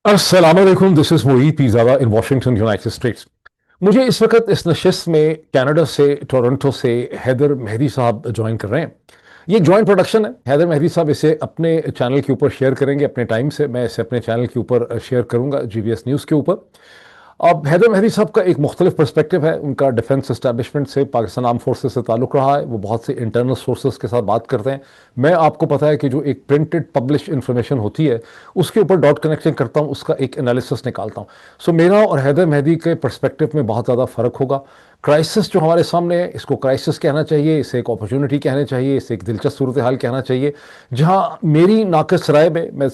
अस्सलामुअलैकुम, this is Moid Pirzada in Washington, United states. मुझे इस वक्त इस नशिस्त में कनाडा से, टोरंटो से हैदर मेहदी साहब ज्वाइन कर रहे हैं। ये जॉइंट प्रोडक्शन है। हैदर मेहदी साहब इसे अपने चैनल के ऊपर शेयर करेंगे अपने टाइम से। मैं इसे अपने चैनल के ऊपर शेयर करूंगा, जीबीएस न्यूज़ के ऊपर। अब हैदर मेहदी साहब का एक मुख्तलिफ पर्सपेक्टिव है। उनका डिफेंस इस्टेब्लिशमेंट से, पाकिस्तान आर्म फोर्सेस से ताल्लुक़ रहा है। वो बहुत से इंटरनल सोर्सेज के साथ बात करते हैं। मैं, आपको पता है कि जो एक प्रिंटेड पब्लिश इंफॉर्मेशन होती है उसके ऊपर डॉट कनेक्शन करता हूँ, उसका एक एनालिसिस निकालता हूँ। सो मेरा और हैदर मेहदी के पर्सपेक्टिव में बहुत ज़्यादा फ़र्क होगा। क्राइसिस जो हमारे सामने है, इसको क्राइसिस कहना चाहिए, इसे एक अपॉर्चुनिटी कहना चाहिए, इसे एक दिलचस्प सूरत हाल कहना चाहिए। जहाँ मेरी नाक़िस राय में मैं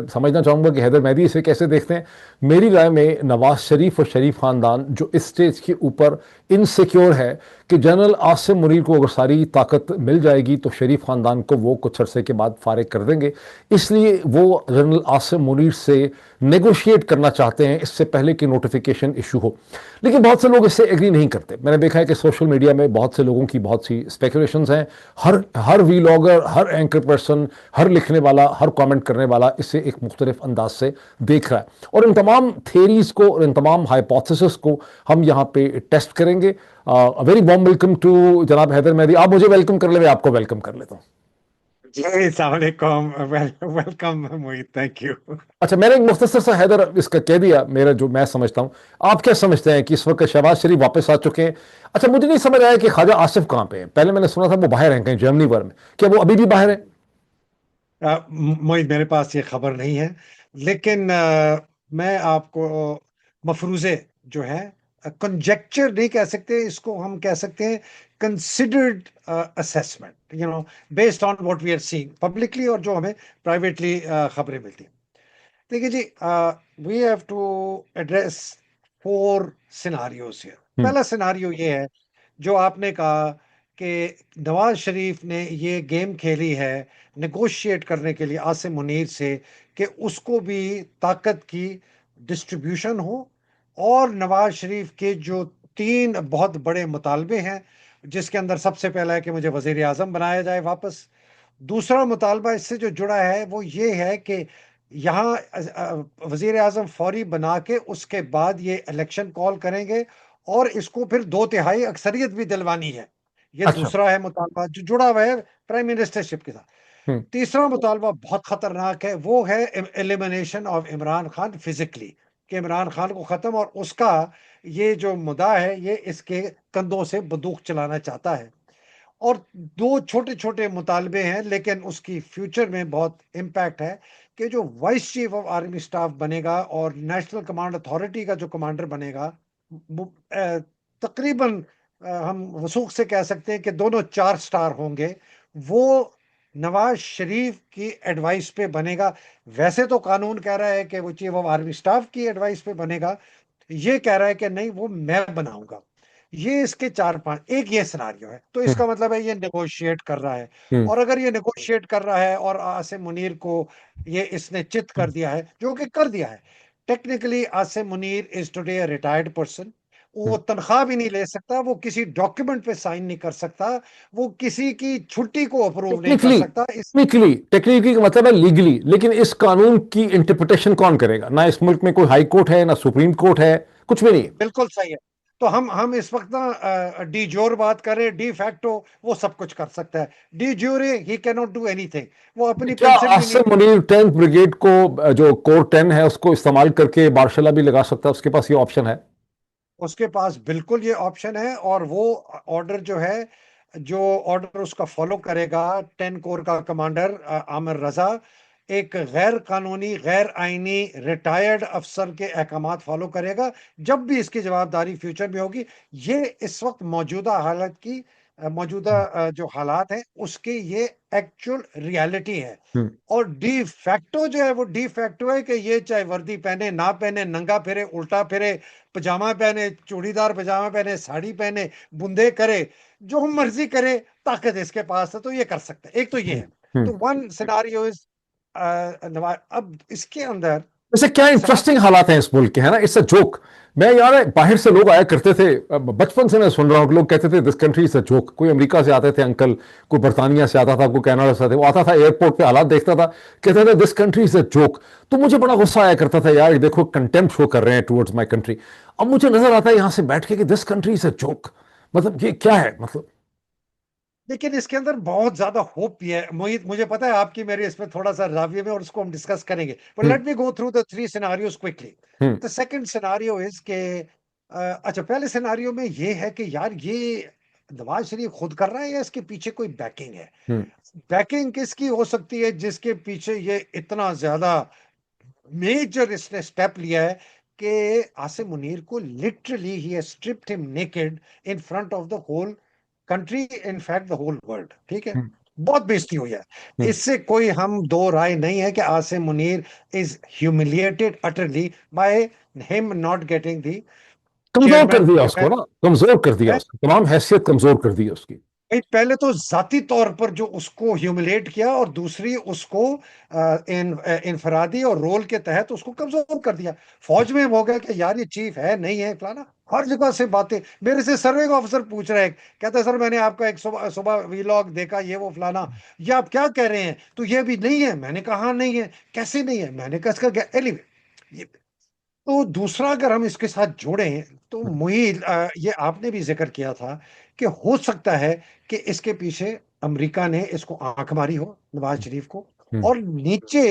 समझना चाहूँगा कि हैदर मेहदी इसे कैसे देखते हैं। मेरी राय में नवाज शरीफ और शरीफ खानदान जो इस स्टेज के ऊपर इनसिक्योर है कि जनरल आसिम मुनीर को अगर सारी ताकत मिल जाएगी तो शरीफ खानदान को वो कुछ अरसे के बाद फारिग कर देंगे। इसलिए वो जनरल आसिम मुनीर से नेगोशिएट करना चाहते हैं इससे पहले कि नोटिफिकेशन इशू हो। लेकिन बहुत से लोग इससे एग्री नहीं करते। मैंने देखा है कि सोशल मीडिया में बहुत से लोगों की बहुत सी स्पेकुलेशंस हैं। हर हर वीलॉगर, हर एंकर पर्सन, हर लिखने वाला, हर कमेंट करने वाला इसे एक मुख्तलिफ अंदाज से देख रहा है। और इन तमाम थेरीज को और इन तमाम हाइपोथेसिस को हम यहाँ पे टेस्ट करेंगे। वेरी वार्म वेलकम टू जनाब हैदर मेहदी। आप मुझे वेलकम कर ले, मैं आपको वेलकम कर लेता हूँ। जी अस्सलाम वालेकुम। Welcome Mohit, thank you. अच्छा, मैंने एक मुख्तसर सा हैदर इसका कह दिया, मेरा जो मैं समझता हूँ। आप क्या समझते हैं कि इस वक्त शहबाज शरीफ वापस आ चुके हैं? अच्छा, मुझे नहीं समझ आया कि ख्वाजा आसिफ कहाँ पे है। पहले मैंने सुना था वो बाहर हैं, कहीं जर्मनी वर में। क्या वो अभी भी बाहर है? मोहित, मेरे पास ये खबर नहीं है, लेकिन मैं आपको मफरूजे जो है, कंजेक्चर नहीं कह सकते इसको, हम कह सकते हैं considered assessment, based on what we are seeing publicly और जो हमें प्राइवेटली खबरें मिलती हैं। देखिए जी, we have to address four scenarios here. Hmm. पहला सिनारियो ये है, जो आपने कहा कि नवाज शरीफ ने ये गेम खेली है नेगोशिएट करने के लिए आसिम मुनीर से, कि उसको भी ताकत की डिस्ट्रीब्यूशन हो। और नवाज शरीफ के जो तीन बहुत बड़े मुतालबे हैं, जिसके अंदर सबसे पहला है कि मुझे वजीर आजम बनाया जाए वापस। दूसरा मुतालबा इससे जो जुड़ा है वो ये है कि यहाँ वजीर आजम फौरी बना के उसके बाद ये इलेक्शन कॉल करेंगे, और इसको फिर दो तिहाई अक्सरियत भी दिलवानी है। ये अच्छा। दूसरा है मुतालबा जो जुड़ा हुआ है प्राइम मिनिस्टरशिप के साथ। हम्म। तीसरा मुतालबा बहुत खतरनाक है, वो है elimination of Imran Khan physically, कि इमरान खान को खत्म, और उसका ये जो मुद्दा है ये इसके कंधों से बंदूक चलाना चाहता है। और दो छोटे छोटे मुतालबे हैं, लेकिन उसकी फ्यूचर में बहुत इम्पैक्ट है, कि जो vice chief of army staff बनेगा और नेशनल कमांड अथॉरिटी का जो कमांडर बनेगा, तकरीबन हम वसूख से कह सकते हैं कि दोनों 4 स्टार होंगे। वो नवाज शरीफ की एडवाइस पे बनेगा। वैसे तो कानून कह रहा है कि वो चीफ ऑफ आर्मी स्टाफ की एडवाइस पे बनेगा, ये कह रहा है कि नहीं, वो मैं बनाऊंगा। ये इसके चार पांच, एक ये सिनारियो है, तो हम्म। इसका मतलब है ये नेगोशिएट कर रहा है। हम्म। और अगर ये नेगोशिएट कर रहा है और आसिम मुनीर को ये इसने चित कर दिया है, जो कि कर दिया है। Technically Asim Munir is today a retired person. वो तनख्वाह भी नहीं ले सकता, वो किसी डॉक्यूमेंट पे साइन नहीं कर सकता, वो किसी की छुट्टी को अप्रूव नहीं कर टेक्निकली सकता इस। टेक्निकली टेक्निकली का मतलब है लीगली, लेकिन इस कानून की इंटरप्रिटेशन कौन करेगा? ना इस मुल्क में कोई हाई कोर्ट है, ना सुप्रीम कोर्ट है, कुछ भी नहीं है। बिल्कुल सही है। तो हम इस वक्त ना डी जोर बात करें, डी फैक्टो वो सब कुछ कर सकता है, de jure he can not do anything, वो अपनी क्या पेंशन भी नहीं। आसिम मुनीर 10th ब्रिगेड को, जो कोर 10 है उसको इस्तेमाल करके मार्शल भी लगा सकता है? उसके पास ये ऑप्शन है? उसके पास बिल्कुल ये ऑप्शन है, और वो ऑर्डर जो है, जो ऑर्डर उसका फॉलो करेगा 10 कोर का कमांडर आमिर रजा, एक गैर कानूनी गैर आईनी रिटायर्ड अफसर के अहकामात फॉलो करेगा, जब भी इसकी जवाबदारी फ्यूचर में होगी। ये इस वक्त मौजूदा हालत की मौजूदा जो हालात हैं उसके ये एक्चुअल रियलिटी है। हम्म। और डी फैक्टो जो है वो डी फैक्टो है, कि ये चाहे वर्दी पहने ना पहने, नंगा फिरे उल्टा फिरे, पजामा पहने चूड़ीदार पजामा पहने, साड़ी पहने, बुंदे करे, जो मर्जी करे, ताकत इसके पास है तो ये कर सकता है। एक तो ये हम्म। है। हम्म। तो वन सिनारियो इज अब इसके अंदर वैसे क्या सवाल इंटरेस्टिंग हालात हैं इस मुल्क के, है ना? It's a joke. मैं यार बाहर से लोग आया करते थे, बचपन से मैं सुन रहा हूँ कि लोग कहते थे this country is a joke. कोई अमेरिका से आते थे अंकल, कोई बर्तानिया से आता था, कोई कनाडा से आते, वो आता था एयरपोर्ट पे हालात देखता था, कहते थे this country is a joke. तो मुझे बड़ा गुस्सा आया करता था, यार देखो कंटेम्प्ट शो कर रहे हैं टुवर्ड्स माई कंट्री। अब मुझे नजर आता है यहाँ से बैठ के कि this country is a joke. मतलब ये क्या है मतलब? लेकिन इसके अंदर बहुत ज्यादा होप भी है मोहित, मुझे पता है आपकी मेरी इसमें थोड़ा सा राविये में, और उसको हम डिस्कस करेंगे, but hmm. Let me go through the three scenarios quickly. Hmm. The second scenario is के अच्छा, पहले सिनेरियो में ये है कि यार ये नवाज शरीफ खुद कर रहा है या इसके पीछे कोई बैकिंग है? हम्म। बैकिंग किसकी हो सकती है जिसके पीछे ये इतना ज्यादा मेजर इसने स्टेप लिया है कि आसिम मुनीर को लिटरली ही has stripped him naked in front of the whole country, in fact the whole world, ठीक है? हम्म। बहुत बेइज्जती हुई है। हम्म। इससे कोई हम दो राय नहीं है कि Asim Munir is humiliated utterly by him not getting the कमजोर कर चेयरमैन दिया उसको डिफेंस। ना, कमजोर कर दिया उसकी तमाम हैसियत, कमजोर कर दी उसकी। भाई पहले तो जाती तौर पर जो उसको ह्यूमिलेट किया, और दूसरी उसको इनफरादी और रोल के तहत उसको कमजोर कर दिया। फौज में हो गया कि यार ये चीफ है नहीं है फलाना, हर जगह से बातें। मेरे से सर्वे ऑफिसर पूछ रहे हैं, कहता है सर मैंने आपका एक सुबह सुबह वीलॉग देखा, ये वो फलाना, ये आप क्या कह रहे हैं? तो ये भी नहीं है। मैंने कहा "हाँ, नहीं है"। कैसे नहीं है? मैंने कहा इसका एनीवे। तो दूसरा अगर हम इसके साथ जोड़ें तो मुहील, ये आपने भी जिक्र किया था कि हो सकता है कि इसके पीछे अमेरिका ने इसको आंख मारी हो, नवाज शरीफ को, हम्म। और नीचे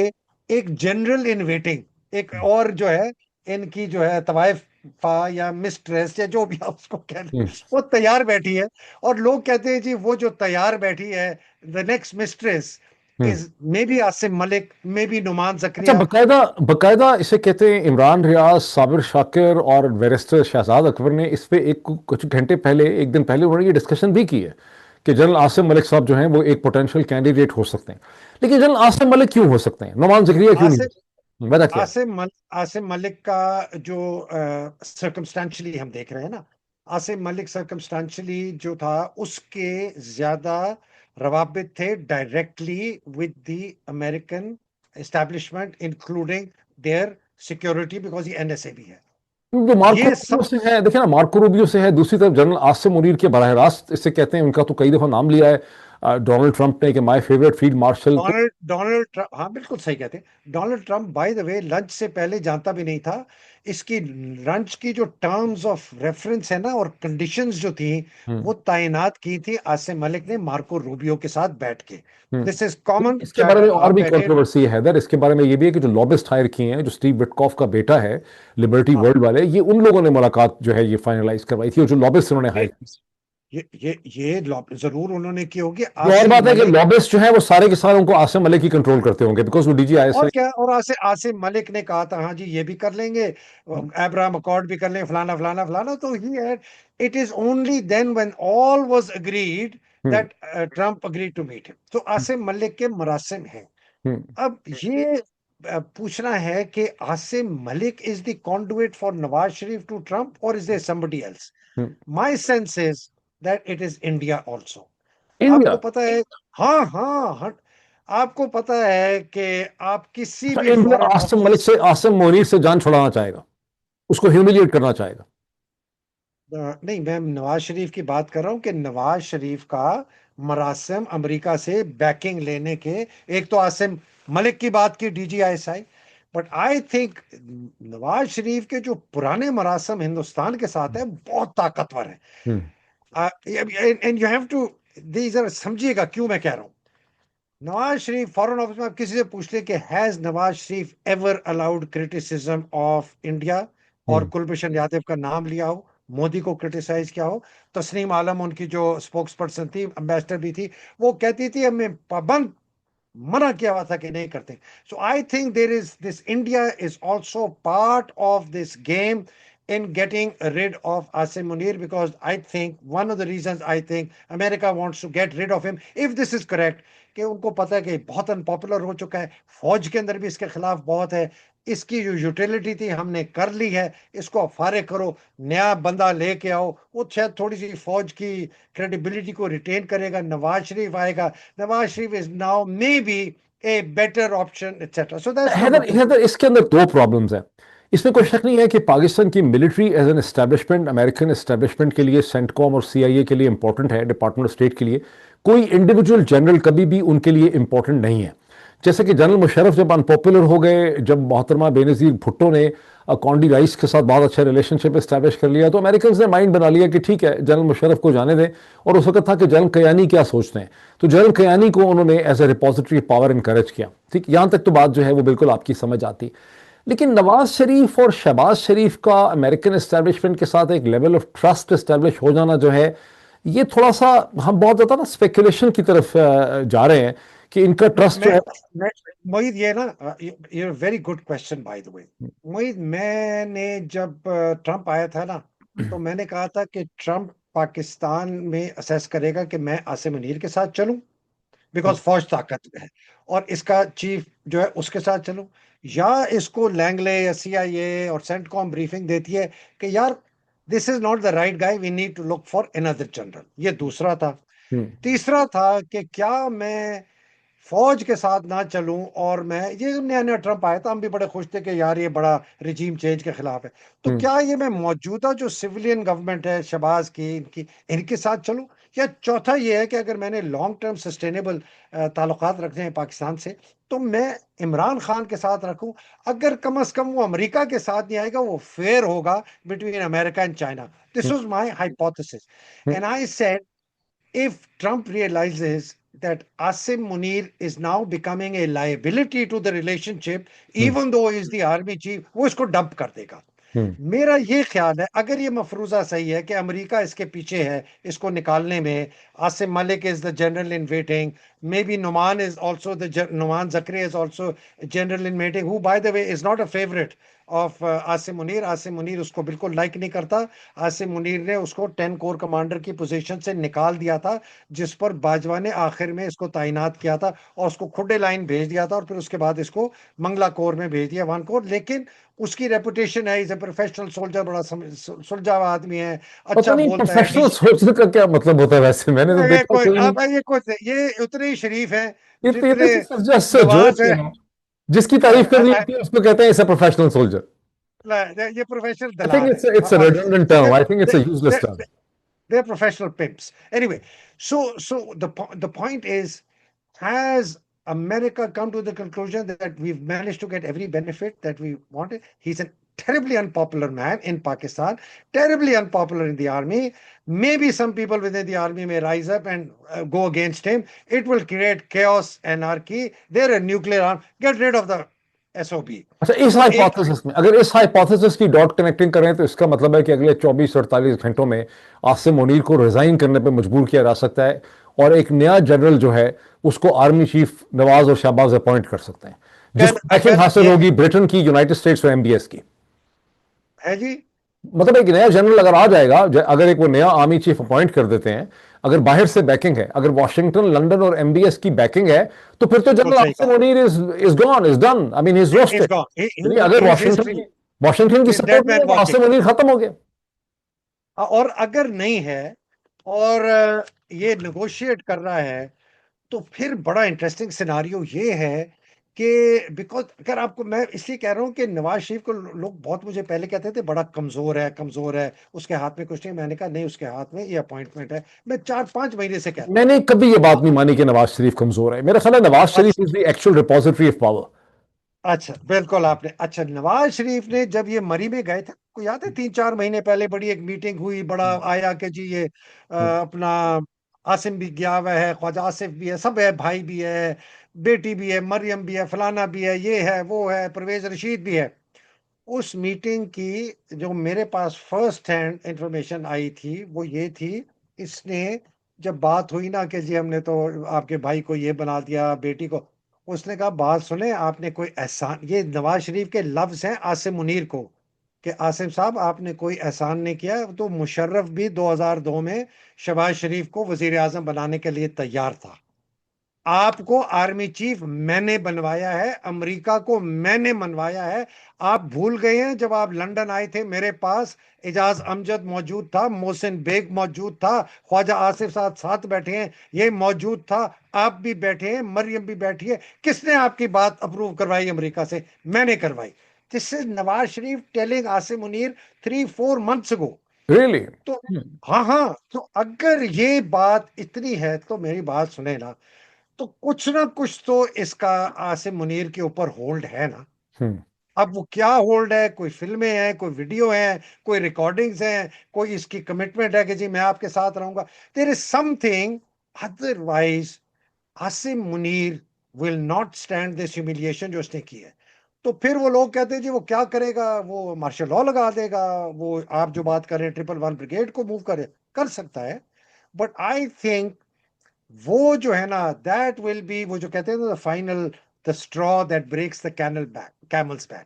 एक जनरल इन वेटिंग, एक और जो है इनकी जो है तवाइफा या मिस्ट्रेस या जो भी आप उसको कह लें, हम्म। वो तैयार बैठी है। और लोग कहते हैं जी वो जो तैयार बैठी है, the next mistress hmm. Is maybe Asim Malik, maybe Numan अच्छा, जकरिया। बकायदा बकायदा इसे कहते हैं इमरान रियाज, साबिर शाकिर और बैरिस्टर शहजाद अकबर ने इस पे एक कुछ घंटे पहले, एक दिन पहले उन्होंने ये डिस्कशन भी की है कि जनरल आसिम मलिक साहब जो हैं वो एक पोटेंशियल कैंडिडेट हो सकते हैं। लेकिन जनरल आसिम मलिक क्यों हो सकते हैं, नुमान जकरिया क्यों नहीं हो सकते? वजह क्या है? आसिम मलिक का जो सर्कमस्टेंशली हम देख रहे हैं ना, आसिम मलिक सर्कमस्टेंशली जो था उसके ज्यादा रवाबित थे directly with the American establishment, including there security, because ये एनएसए भी है। जो मार्को ये रूबियो सब से है, देखिए ना, मार्को रूबियो से है, दूसरी तरफ जनरल आसिम मुनीर के बराह रास्त इससे कहते हैं, उनका तो कई दफा नाम लिया है डोनाल्ड ट्रंप ने कि माय फेवरेट फील्ड मार्शल। तो डोनाल्ड डोनाल्ड ट्रंप, हाँ बिल्कुल सही कहते हैं। Donald Trump bye the way lunch से पहले जानता भी नहीं था इसकी। लंच की जो टर्म्स ऑफ रेफरेंस है ना और कंडीशंस जो थी, वो हम्म। तैनात की थी आसिम मलिक ने मार्को रूबियो के साथ बैठ के। This is hmm. कॉमन इसके बारे चैट, में और आप भी बैठे। कंट्रोवर्सी है हैदर, इसके बारे में ये भी है कि जो लॉबिस्ट हायर किए हैं, जो स्टीव विटकॉफ का बेटा है, लिबर्टी हाँ, वर्ल्ड वाले, ये उन लोगों ने मुलाकात जो है ये फाइनलाइज करवाई थी, और जो लॉबिस्ट उन्होंने ये हायर की। जरूर उन्होंने की होगी। ये और आसिम बात है कि मलिक, लॉबिस्ट जो है वो सारे के सारे उनको आसिम मलिक ही कंट्रोल करते होंगे, बिकॉज वो और डीजीआईएसआई। क्या, और आसिम मलिक ने कहा था हाँ जी ये भी कर लेंगे, अब्राहम अकॉर्ड भी कर लेंगे, फलाना फलाना फलाना। तो he had, it is only then when all was agreed hmm. That Trump agreed to meet him. तो आसिम मलिक के मरासिम हैं। हम्म। अब ये पूछना है कि Asim Malik is the conduit for Nawaz Sharif to Trump, और is there somebody else? Hmm. My sense is that it is India also. India. आपको पता है, हाँ हाँ हाँ, आपको पता है कि आप किसी अच्छा, भी India foreign Asim Malik office, से, आसिम मुनीर से जान छुड़ाना चाहेगा, उसको ह्यूमिलिएट करना चाहेगा। नहीं मैं नवाज शरीफ की बात कर रहा हूं कि नवाज शरीफ का मरासिम अमेरिका से बैकिंग लेने के, एक तो आसिम मलिक की बात की DG ISI, but I think Nawaz Sharif के जो पुराने मरासिम हिंदुस्तान के साथ है बहुत ताकतवर है। Hmm. And you have to, these are, समझिएगा क्यों मैं कह रहा हूं। नवाज शरीफ फॉरेन ऑफिस में आप किसी से पूछ ले कि has Nawaz Sharif ever allowed criticism of India, और हम्म। कुलभूषण यादव का नाम लिया हो, मोदी को क्रिटिसाइज किया हो, तस्नीम आलम उनकी जो स्पोक्स पर्सन थी, एम्बेसडर भी थी, वो कहती थी हमें पाबंद, मना किया हुआ था कि नहीं करते। So I think there is this, India is also part of this game in getting rid of Asim Munir, because I think one of the reasons I think America wants to get rid of him, if this is correct, कि उनको पता है कि बहुत unpopular हो चुका है, फौज के अंदर भी इसके खिलाफ बहुत है, इसकी जो यूटिलिटी थी हमने कर ली है, इसको आप फारिग करो, नया बंदा लेके आओ, वो शायद थोड़ी सी फौज की क्रेडिबिलिटी को रिटेन करेगा, नवाज शरीफ आएगा। Nawaz Sharif is now maybe a better option, etc. So that's number Haider two. Haider इसके अंदर दो प्रॉब्लम्स हैं। इसमें कोई शक नहीं है कि पाकिस्तान की military as an establishment American establishment के लिए, सेंटकॉम और सीआईए के लिए इंपॉर्टेंट है, डिपार्टमेंट ऑफ स्टेट के लिए। कोई इंडिविजुअल जनरल कभी भी उनके लिए इंपॉर्टेंट नहीं है। जैसे कि जनरल मुशर्रफ जब अनपॉपुलर हो गए, जब मोहतरमा बेनज़ीर भुट्टो ने कॉन्डी राइस के साथ बहुत अच्छा रिलेशनशिप इस्टेब्लिश कर लिया, तो अमेरिकन ने माइंड बना लिया कि ठीक है, जनरल मुशर्रफ को जाने दें। और उस वक्त था कि जनरल कयानी क्या सोचते हैं, तो जनरल कयानी को उन्होंने as a repository power encourage किया। ठीक, यहां तक तो बात जो है वो बिल्कुल आपकी समझ आती। लेकिन नवाज शरीफ और शहबाज शरीफ का अमेरिकन एस्टेब्लिशमेंट के साथ एक लेवल ऑफ ट्रस्ट एस्टेब्लिश हो जाना जो है, ये थोड़ा सा हम बहुत ज्यादा ना स्पेकुलेशन की तरफ जा रहे हैं कि इनका ट्रस्ट जो है। मैं मोहित, ये ना, ये very good question by the way. Mohit, मैंने जब ट्रम्प आया था ना, तो मैंने कहा था कि ट्रम्प पाकिस्तान में असेस करेगा कि मैं आसिम मुनीर के साथ चलूं, बिकॉज फौज ताकत में है, और इसका चीफ जो है उसके साथ चलूं, या इसको लैंगले या सीआईए और सेंटकॉम ब्रीफिंग देती है कि यार this is not the right guy, we need to look for another general. ये दूसरा था। हम्म, तीसरा था कि क्या मैं फौज के साथ ना चलूं, और मैं, ये नया नया ट्रंप आया था, हम भी बड़े खुश थे कि यार ये बड़ा रिजीम चेंज के खिलाफ है, तो हम्म, क्या ये मैं मौजूदा जो सिविलियन गवर्नमेंट है शहबाज की, इनकी, इनके साथ चलूं, या चौथा ये है कि अगर मैंने लॉन्ग टर्म सस्टेनेबल ताल्लुकात रखने हैं पाकिस्तान से, तो मैं इमरान खान के साथ रखूं। अगर कम अज कम वो अमेरिका के साथ नहीं आएगा, वो फेयर होगा between America and China. This was my hypothesis, hmm, and I said if Trump realizes that Asim Munir is now becoming a liability to the relationship, hmm, even though he is the army chief, वो इसको dump कर देगा। हम्म, मेरा ये ख्याल है, अगर ये मफरूजा सही है कि अमेरिका इसके पीछे है इसको निकालने में, Asim Malik is the general in waiting, maybe Numan is also the, Numan Zakri is also general in waiting, who by the way is not a favourite of Asim Munir. Asim Munir उसको बिल्कुल लाइक नहीं करता। आसिम मुनीर ने उसको 10 कोर कमांडर की पोजीशन से निकाल दिया था, जिस पर बाजवा ने आखिर में इसको तैनात किया था, और उसको खुडे लाइन भेज दिया था, और फिर उसके बाद इसको मंगला कोर में भेज दिया, 1 कोर। लेकिन उसकी रेपुटेशन है, इज ए प्रोफेशनल सोल्जर, बड़ा सुलझा हुआ आदमी है, पता अच्छा नहीं बोलता है। प्रोफेशनल सोचने का क्या मतलब होता है, वैसे मैंने तो ये देखा कोई, कोई। अब ये कुछ, ये उतने ही शरीफ है ये जितने तो जस्ट जोक नवाज है। है। जिसकी तारीफ करनी होती है उसको कहते हैं इसे प्रोफेशनल सोल्जर। ये प्रोफेशनल आई थिंक दलाल है। It's a redundant term, I think it's a useless term. they're professional pimps. Anyway, so the point is, has America come to the conclusion that we've managed to get every benefit that we wanted? He's a terribly unpopular man in Pakistan, terribly unpopular in the army. Maybe some people within the army may rise up and go against him. It will create chaos, anarchy. They're a nuclear arm. Get rid of the SOB. अच्छा, इस तो एक, hypothesis में, अगर इस hypothesis की dot connecting करें, तो इसका मतलब है कि अगले 24-48 घंटों में आसिम मुनीर को रिजाइन करने पर मजबूर किया जा सकता है, और एक नया जनरल जो है उसको आर्मी चीफ नवाज और शहबाज अपॉइंट कर सकते हैं, अगर जिसको बैकिंग अगर हासिल ये होगी ब्रिटेन की, यूनाइटेड स्टेट्स और एमबीएस की। है जी, मतलब एक नया जनरल अगर आ जाएगा, अगर एक वो नया आर्मी चीफ अपॉइंट कर देते हैं, अगर बाहर से बैकिंग है, अगर वॉशिंगटन, लंदन और एमबीएस की बैकिंग है, तो फिर तो बिल्कुल जनरल सही आसिम कहा। Munir is gone, is done, I mean is Is roasted. gone. अगर His history, वॉशिंगटन की dead सपोर्ट नहीं man है तो walking. आसिम मुनीर खत्म हो गया। और अगर नहीं है, और ये नेगोशिएट कर रहा है, तो फिर बड़ा इंटरेस्टिंग सिनारियो ये है कि, बिकॉज अगर आपको, मैं इसलिए कह रहा हूं कि नवाज शरीफ को लोग बहुत, मुझे पहले कहते थे बड़ा कमजोर है, कमजोर है, उसके हाथ में कुछ नहीं। मैंने कहा नहीं, उसके हाथ में ये अपॉइंटमेंट है। मैं 4-5 महीने से कहता हूं। मैंने कभी ये बात नहीं मानी कि नवाज शरीफ कमजोर है। मेरा ख्याल है Nawaz Sharif is the actual repository of power. अच्छा, बिल्कुल आपने, अच्छा, नवाज शरीफ ने जब ये मरी में गए थे, को याद है 3-4 महीने पहले बड़ी एक मीटिंग हुई, बड़ा आया कि जी ये अपना आसिम भी गया हुआ है, ख्वाजा आसिफ भी है, सब है, भाई भी है, बेटी भी है, मरियम भी है, फलाना भी है, ये है, वो है, परवेज रशीद भी है। उस मीटिंग की जो मेरे पास फर्स्ट हैंड इंफॉर्मेशन आई थी, वो ये थी, इसने जब बात हुई ना कि जी हमने तो आपके भाई को ये बना दिया, बेटी को, उसने कहा बात सुने, आपने कोई एहसान, ये नवाज शरीफ के लफ्ज हैं आसिम मुनीर को, कि आसिम साहब आपने कोई एहसान नहीं किया। तो मुशर्रफ भी 2002 में शहबाज शरीफ को वजीर आजम बनाने के लिए तैयार था। आपको आर्मी चीफ मैंने बनवाया है, अमेरिका को मैंने मनवाया है। आप भूल गए हैं जब आप लंदन आए थे मेरे पास, एजाज अमजद मौजूद था, मोहसिन बेग मौजूद था, ख्वाजा आसिफ साथ साथ बैठे हैं, ये मौजूद था, आप भी बैठे हैं, मरियम भी बैठी है। किसने आपकी बात अप्रूव करवाई अमेरिका से? मैंने करवाई। This is Nawaz Sharif telling Asim Munir 3-4 months ago। Really? तो हाँ हाँ, तो अगर ये बात इतनी है तो मेरी बात सुने ना, तो कुछ ना कुछ तो इसका आसिम मुनीर के ऊपर होल्ड है ना। अब वो क्या होल्ड है? कोई फिल्में हैं, कोई वीडियो हैं, कोई रिकॉर्डिंग्स हैं, कोई इसकी कमिटमेंट है कि जी मैं आपके साथ रहूंगा। There is something, otherwise Asim Munir will not stand this humiliation जो उसने की है। तो फिर वो लोग कहते हैं जी वो क्या करेगा, वो मार्शल लॉ लगा देगा, वो आप जो बात कर रहे हैं 111 ब्रिगेड को मूव करे, कर सकता है। बट आई थिंक वो जो है ना, दैट विल बी, वो जो कहते हैं ना, the final, the straw that breaks the camel's back,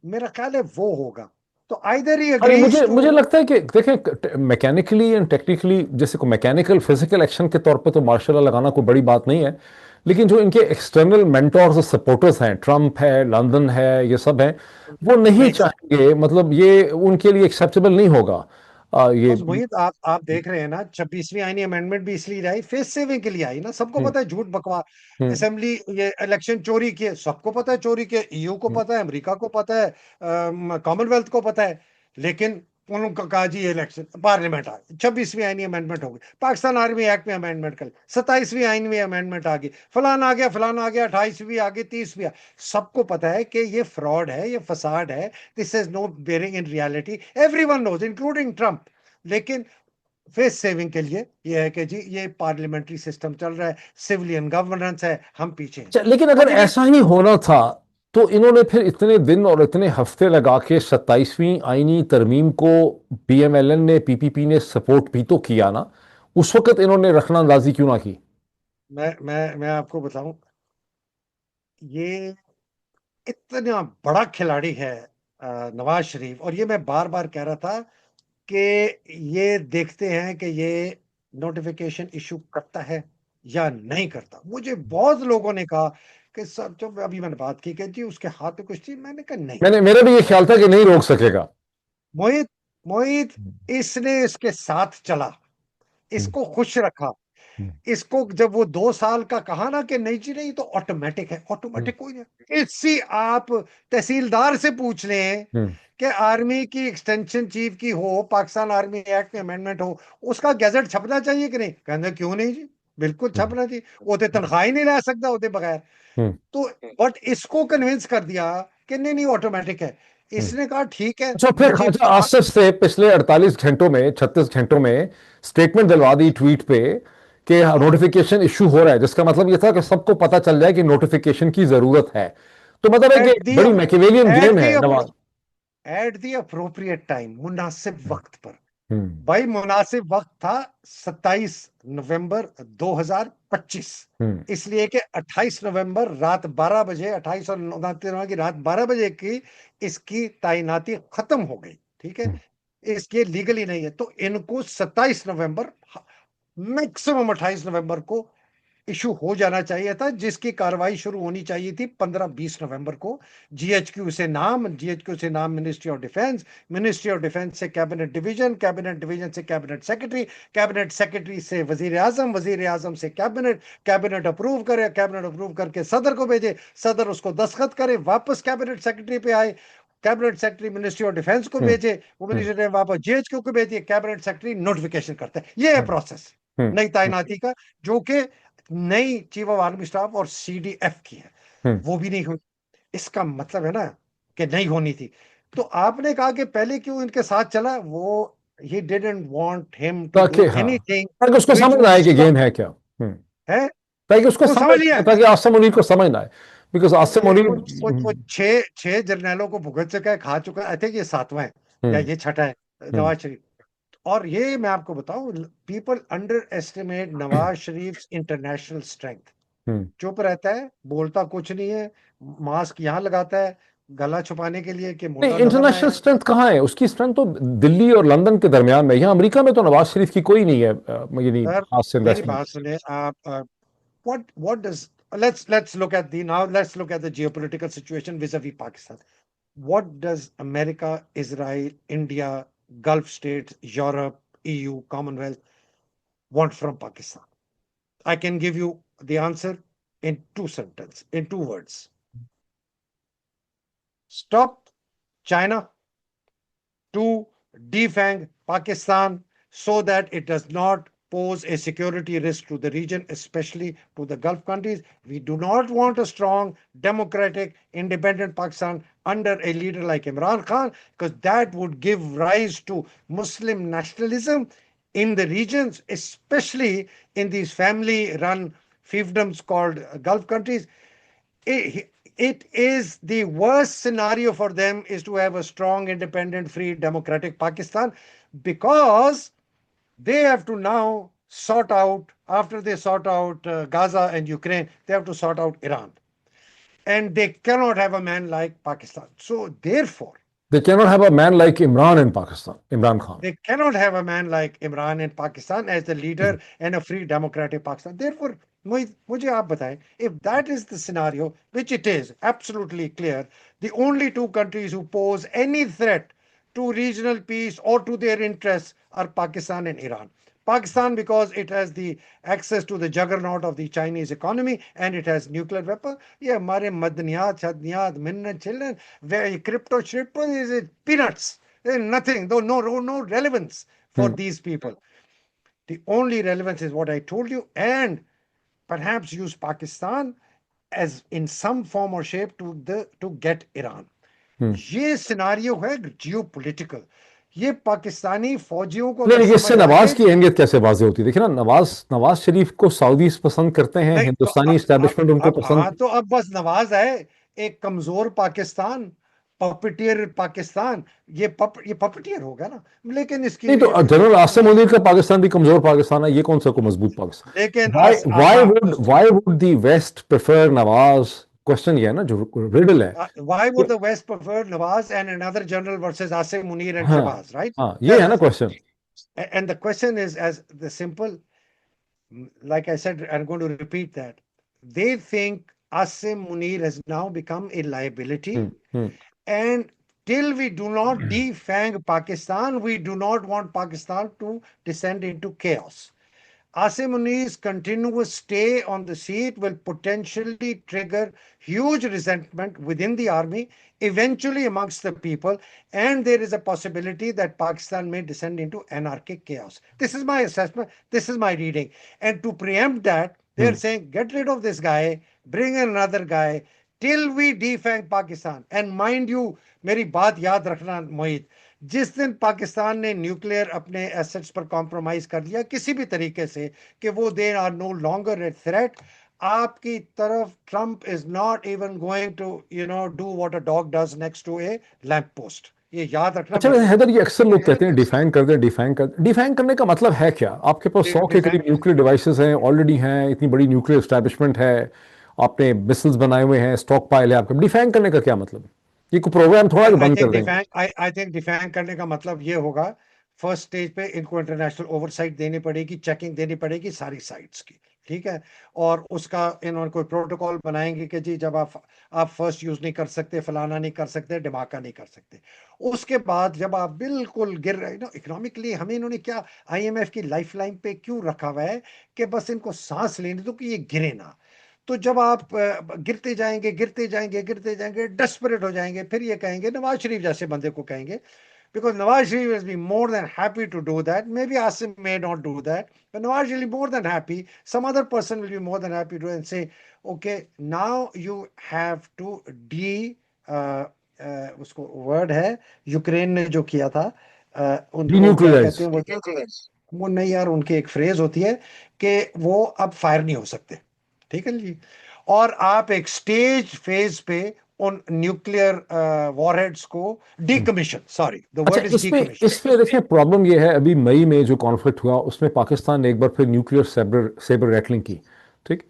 मेरा ख्याल है वो होगा। तो आइदर ही अरे अग्रीज मुझे टू। मुझे लगता है कि देखें, मैकेनिकली एंड टेक्निकली, जैसे को मैकेनिकल फिजिकल एक्शन के तौर पे तो मार्शल लॉ लगाना कोई बड़ी बात नहीं है, लेकिन जो इनके एक्सटर्नल मेंटोर्स और सपोर्टर्स हैं, ट्रम्प है, लंदन है, ये सब हैं, वो नहीं नहीं सर, चाहेंगे, मतलब ये उनके लिए एक्सेप्टेबल नहीं होगा। ये। बस मोहित, आप देख रहे हैं ना, 26वीं आईनी अमेंडमेंट भी इसलिए आई, फेस सेविंग के लिए आई ना। सबको हम्म, पता है झूठ बकवास, हम्म, असेंबली, ये इलेक्शन चोरी किए, सबको पता है चोरी किए, ईयू को हम्म। पता है, अमेरिका को पता है, कॉमनवेल्थ को पता है। लेकिन उन्होंने कहा जी इलेक्शन, पार्लियामेंट आ गई, 26वीं आईनी अमेंडमेंट हो गई, पाकिस्तान आर्मी एक्ट में अमेंडमेंट कर, 27वीं आईनी में अमेंडमेंट आ गई, फलाना आ गया, फलाना आ गया, 28वीं आ गई, 30वीं सबको पता है कि ये फ्रॉड है, ये फसाड है। This is no bearing in reality, everyone knows including Trump. लेकिन फेस सेविंग के लिए ये है कि जी ये पार्लियामेंट्री सिस्टम चल रहा है, सिविलियन गवर्नेंस है, हम पीछे हैं। लेकिन अगर अब ये ऐसा ही होना था, तो इन्होंने फिर इतने दिन और इतने हफ्ते लगा के 27वीं आईनी तरमीम को पीएमएलएन ने, पीपीपी ने सपोर्ट भी तो किया ना। उस वक्त इन्होंने रखना अंदाजी क्यों ना की? मैं आपको बताऊं, ये इतना बड़ा खिलाड़ी है नवाज शरीफ, और ये मैं बार बार कह रहा था कि ये देखते हैं कि ये नोटिफिकेशन इशू करता है या नहीं करता। मुझे बहुत लोगों ने कहा कि सर, जब अभी मैंने बात की कि जी उसके हाथ में कुछ थी, मैंने कहा नहीं। मैंने मेरा भी ये ख्याल था कि नहीं रोक सकेगा। मोहित, मोहित, इसने इसके साथ चला, हम्म, इसको खुश रखा, हम्म, इसको जब वो 2 साल का कहा ना कि नहीं जी नहीं, तो ऑटोमेटिक है, हम्म, ऑटोमेटिक कोई नहीं। इसी आप तहसीलदार से पूछ लें हम्म, कि आर्मी की एक्सटेंशन चीफ की हो, पाकिस्तान आर्मी एक्ट में अमेंडमेंट हो, उसका गैजेट छपना चाहिए कि नहीं? कहते क्यों नहीं जी, बिल्कुल हम्म, छपना चाहिए, वो तो तनख्वाह ही नहीं ला सकता होते बगैर। हम्म, तो बट इसको कन्विंस कर दिया कि नहीं नहीं ऑटोमेटिक है। हम्म। इसने कहा ठीक है, अच्छा, फिर मुझे ख्वाजा आसिफ से पिछले 48 घंटों में, 36 घंटों में स्टेटमेंट दिलवा दी ट्वीट पे कि नोटिफिकेशन इशू हो रहा है, जिसका मतलब ये था कि सबको पता चल जाए कि नोटिफिकेशन की जरूरत है। तो मतलब है कि एट दी बड़ी मैकिवेलियन एट गेम दी है Nawaz. At the appropriate time, मुनासिब हम्म, वक्त पर। हम्म, भाई मुनासिब वक्त था 27 नवंबर 2025। हम्म, इसलिए कि 28 नवंबर रात 12 बजे, 28 और 29 की रात 12 बजे की इसकी तैनाती खत्म हो गई। ठीक है, हम्म, इसके लीगली नहीं है, तो इनको 27 नवंबर, मैक्सिमम 28 नवंबर को इशू हो जाना चाहिए था, जिसकी कार्रवाई शुरू होनी चाहिए थी 15-20 नवंबर को। जीएचक्यू से नाम ministry of defence, ministry of defence से कैबिनेट डिवीजन, कैबिनेट डिवीजन से कैबिनेट सेक्रेटरी, कैबिनेट सेक्रेटरी से वजीर आजम, वजीर आजम से कैबिनेट, कैबिनेट अप्रूव करे, कैबिनेट अप्रूव करके सदर को भेजे, सदर उसको दस्तखत करे, वापस कैबिनेट सेक्रेटरी पे आए, cabinet secretary ministry of defence को हम्म, भेजे, वो हम्म, मिनिस्ट्री वापस जीएचक्यू को भेजिए, कैबिनेट सेक्रेटरी नोटिफिकेशन करता है। ये है हम्म, प्रोसेस हम्म, नई तैनाती का, जो कि नई चीफ ऑफ आर्मी स्टाफ और सीडीएफ की है। हम्म। वो भी नहीं हुई। इसका मतलब है ना कि नहीं होनी थी। तो आपने कहा कि पहले क्यों इनके साथ चला, वो ही डिडंट वांट हिम टू ताकि डू हाँ, एनीथिंग ताकि उसको व्हिच समझ वुड आए कि स्टॉप गेम है क्या। है। ताकि उसको वो समझ समझ लिया आए, है। ताकि आसिम मुनीर को समझ आए, बिकॉज आसिम मुनीर। वो छह छह जर्नैलों को भुगत चुका है, खा चुका है। आई थिंक ये सातवां है या हम्म, ये छठा है हम्म, नवाज शरीफ। और ये मैं आपको बताऊं, people under estimate Nawaz Sharif international strength. हम्म। चुप रहता है, बोलता कुछ नहीं है, मास्क यहाँ लगाता है गला छुपाने के लिए कि नहीं, मोटा नजर ना इंटरनेशनल आए। स्ट्रेंथ कहाँ है उसकी? स्ट्रेंथ तो दिल्ली और लंदन के दरमियान में, यहाँ अमेरिका में तो नवाज शरीफ की कोई नहीं है, यानी सर खास मेरी इन्वेस्टमेंट। बात सुने आप, what does let's look at the geopolitical situation vis-a-vis Pakistan. What does America, Israel, India, Gulf states, Europe, EU, Commonwealth want from Pakistan? I can give you the answer in two words. Stop China, to defang Pakistan so that it does not pose a security risk to the region, especially to the Gulf countries. We do not want a strong, democratic, independent Pakistan under a leader like Imran Khan, because that would give rise to Muslim nationalism in the regions, especially in these family run fiefdoms called Gulf countries. It is the worst scenario for them is to have a strong, independent, free, democratic Pakistan, because they have to now sort out, after they sort out Gaza and Ukraine, they have to sort out Iran. And they cannot have a man like Pakistan. So therefore, they cannot have a man like Imran in Pakistan, Imran Khan. They cannot have a man like Imran in Pakistan as the leader and a free democratic Pakistan. Therefore, मुझे आप बताएं, if that is the scenario, which it is absolutely clear, the only two countries who pose any threat to regional peace or to their interests are Pakistan and Iran. Pakistan, because it has the access to the juggernaut of the Chinese economy and it has nuclear weapon. Yeah, हमारे मदनियात, शदनियात, मिन्नत, children, crypto, is peanuts. There's nothing, though no relevance for these people. The only relevance is what I told you, and perhaps use Pakistan as in some form or shape to get Iran. ये scenario है geopolitical. ये पाकिस्तानी फौजियों को नहीं, इससे नवाज की अहमियत कैसे वाज़ेह होती है? देखिए ना, नवाज शरीफ को सऊदीज पसंद करते हैं, हिंदुस्तानी एस्टैब्लिशमेंट उनको पसंद. तो अब बस नवाज है एक कमजोर पाकिस्तान, पपटियर पाकिस्तान, ये पपटियर होगा ना. लेकिन इसकी नहीं, तो जनरल आसिम मुनीर का पाकिस्तान भी कमजोर पाकिस्तान है, ये कौन सा को मजबूत पाकिस्तान? लेकिन why would the West prefer Nawaz? Question ये है ना, जो रिडल है. Why would the West prefer Nawaz and another general versus Asim Munir and Shahbaz, right? हाँ, ये है ना question. And the question is as the simple, like I said, I'm going to repeat that. They think Asim Munir has now become a liability. And till we do not defang Pakistan, we do not want Pakistan to descend into chaos. Asim Munir's continuous stay on the seat will potentially trigger huge resentment within the army, eventually amongst the people, and there is a possibility that Pakistan may descend into anarchic chaos. This is my assessment. This is my reading. And to preempt that, they're saying, get rid of this guy, bring in another guy, till we defang Pakistan. And mind you, मेरी बात याद रखना मोहित, जिस दिन पाकिस्तान ने nuclear अपने assets पर compromise कर लिया किसी भी तरीके से कि वो they are no longer a threat, आपकी तरफ Trump is not even going to do what a dog does next to a lamp post. ये याद रखना. अच्छा हैदर, ये अक्सर लोग कहते हैं डिफाइन कर दें, डिफाइन करने का मतलब है क्या? आपके पास 100 के करीब न्यूक्लियर डिवाइसेस हैं, ऑलरेडी हैं, इतनी बड़ी न्यूक्लियर एस्टैब्लिशमेंट है, आपने मिसाइल्स बनाए हुए हैं, स्टॉक पाइल है आपका. डिफाइन करने का क्या मतलब? ये को प्रोग्राम थोड़ा बंद कर देंगे. आई थिंक डिफाइन करने का मतलब ये होगा, फर्स्ट स्टेज पे इनको इंटरनेशनल ओवरसाइट देनी पड़ेगी, चेकिंग देनी पड़ेगी सारी साइट्स की, ठीक है. और उसका इन्होंने कोई प्रोटोकॉल बनाएंगे कि जी जब आप फर्स्ट यूज नहीं कर सकते, फलाना नहीं कर सकते, धमाका नहीं कर सकते. उसके बाद जब आप बिल्कुल गिर रहे ना इकोनॉमिकली, हमें इन्होंने क्या IMF की लाइफलाइन पे क्यों रखा हुआ है कि बस इनको सांस लेने दो कि ये गिरे ना. तो जब आप गिरते जाएंगे डेस्परेट हो जाएंगे, फिर ये कहेंगे, नवाज शरीफ जैसे बंदे को कहेंगे, because Nawaz Sharif has been more than happy to do that. Maybe Asim may not do that, but Nawaz Sharif more than happy. Some other person will be more than happy to and say, okay, now you have to उसको word है Ukraine ने जो किया था, उनको कहते हैं वो नहीं यार, उनकी एक फ्रेज होती है कि वो अब फायर नहीं हो सकते, ठीक है जी. और आप एक स्टेज फेज पे उन न्यूक्लियर वॉरहेड्स को decommission, sorry the word is decommission. इसमें देखिए प्रॉब्लम ये है, अभी मई में जो कॉन्फ्लिक्ट हुआ उसमें पाकिस्तान ने एक बार फिर न्यूक्लियर सेबर रैटलिंग की, ठीक.